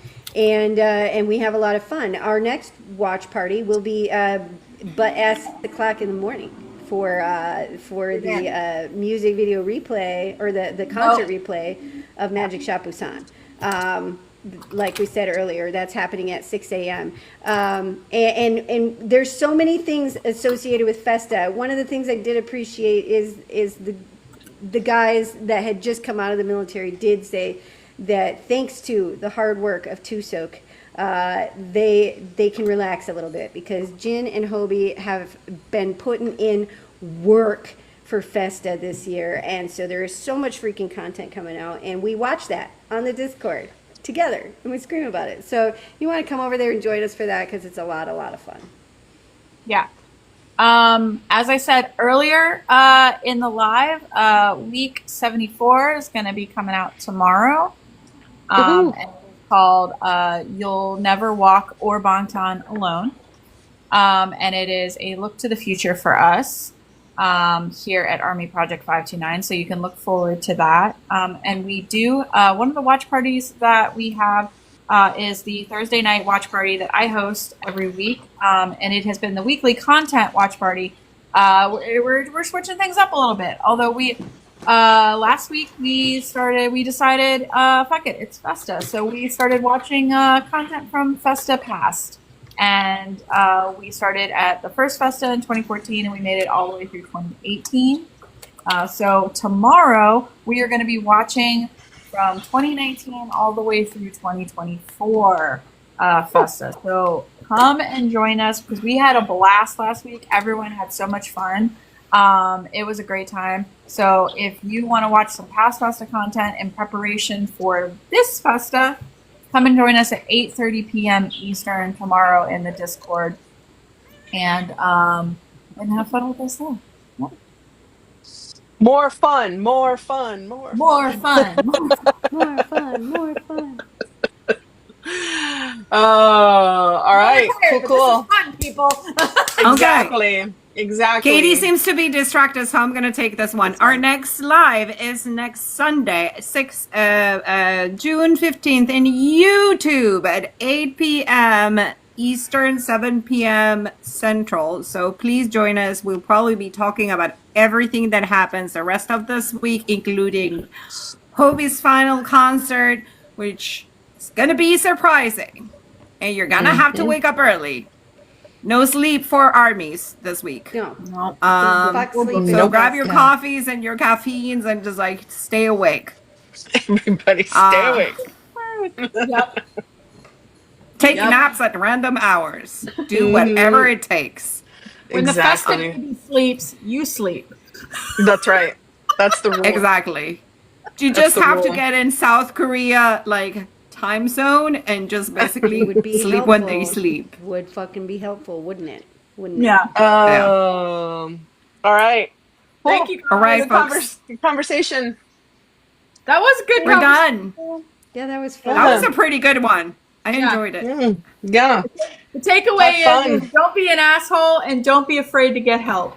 we have a lot of fun. Our next watch party will be butt-ass o'clock in the morning for the music video replay, or the concert replay of Magic Shop Busan. Like we said earlier, that's happening at 6 a.m. And there's so many things associated with Festa. One of the things I did appreciate is the guys that had just come out of the military did say that thanks to the hard work of Tusok, they can relax a little bit, because Jin and Hobie have been putting in work for Festa this year, and so there is so much freaking content coming out, and we watch that on the Discord together and we scream about it. So you want to come over there and join us for that, because it's a lot of fun. Yeah. As I said earlier in the live, week 74 is going to be coming out tomorrow. And it's called You'll Never Walk or Bangtan Alone. And it is a look to the future for us here at Army Project 529. So you can look forward to that. And we do, one of the watch parties that we have is the Thursday night watch party that I host every week. And it has been the weekly content watch party. We're switching things up a little bit. Although last week we decided, fuck it, it's Festa. So we started watching content from Festa Past. And we started at the first Festa in 2014, and we made it all the way through 2018. So tomorrow we are going to be watching from 2019 all the way through 2024 Festa. So come and join us, because we had a blast last week. Everyone had so much fun. It was a great time. So if you want to watch some past Festa content in preparation for this Festa, come and join us at 8:30 p.m. Eastern tomorrow in the Discord, and have fun with us there. Yeah. More fun. More fun. Oh, all right. Cool. This is fun, people. Exactly. Katie seems to be distracted, so I'm going to take this one. Our next live is next Sunday, June 15th in YouTube at 8 p.m. Eastern, 7 p.m. Central. So please join us. We'll probably be talking about everything that happens the rest of this week, including Hobie's final concert, which is going to be surprising. And you're going to have to wake up early. No sleep for armies this week. No. So grab your coffees and your caffeines and just like stay awake. Everybody stay awake. Yep. Take naps at random hours. Do whatever it takes. When the Festa baby sleeps, you sleep. That's right. That's the rule. Exactly. You just have to get in South Korea like time zone and just basically sleep when they sleep. Would fucking be helpful, wouldn't it? Yeah. All right. Thank you. All right, Good folks. good conversation. That was a good. We're conversation. done. Yeah, that was fun. That was a pretty good one. I Yeah. enjoyed it. Yeah. The takeaway Have fun. is don't be an asshole and don't be afraid to get help.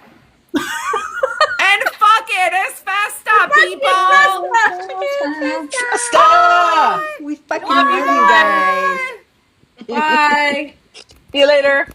And fuck it, it's Festa, people. Festa! We fucking Love love you you guys. Bye. See you later.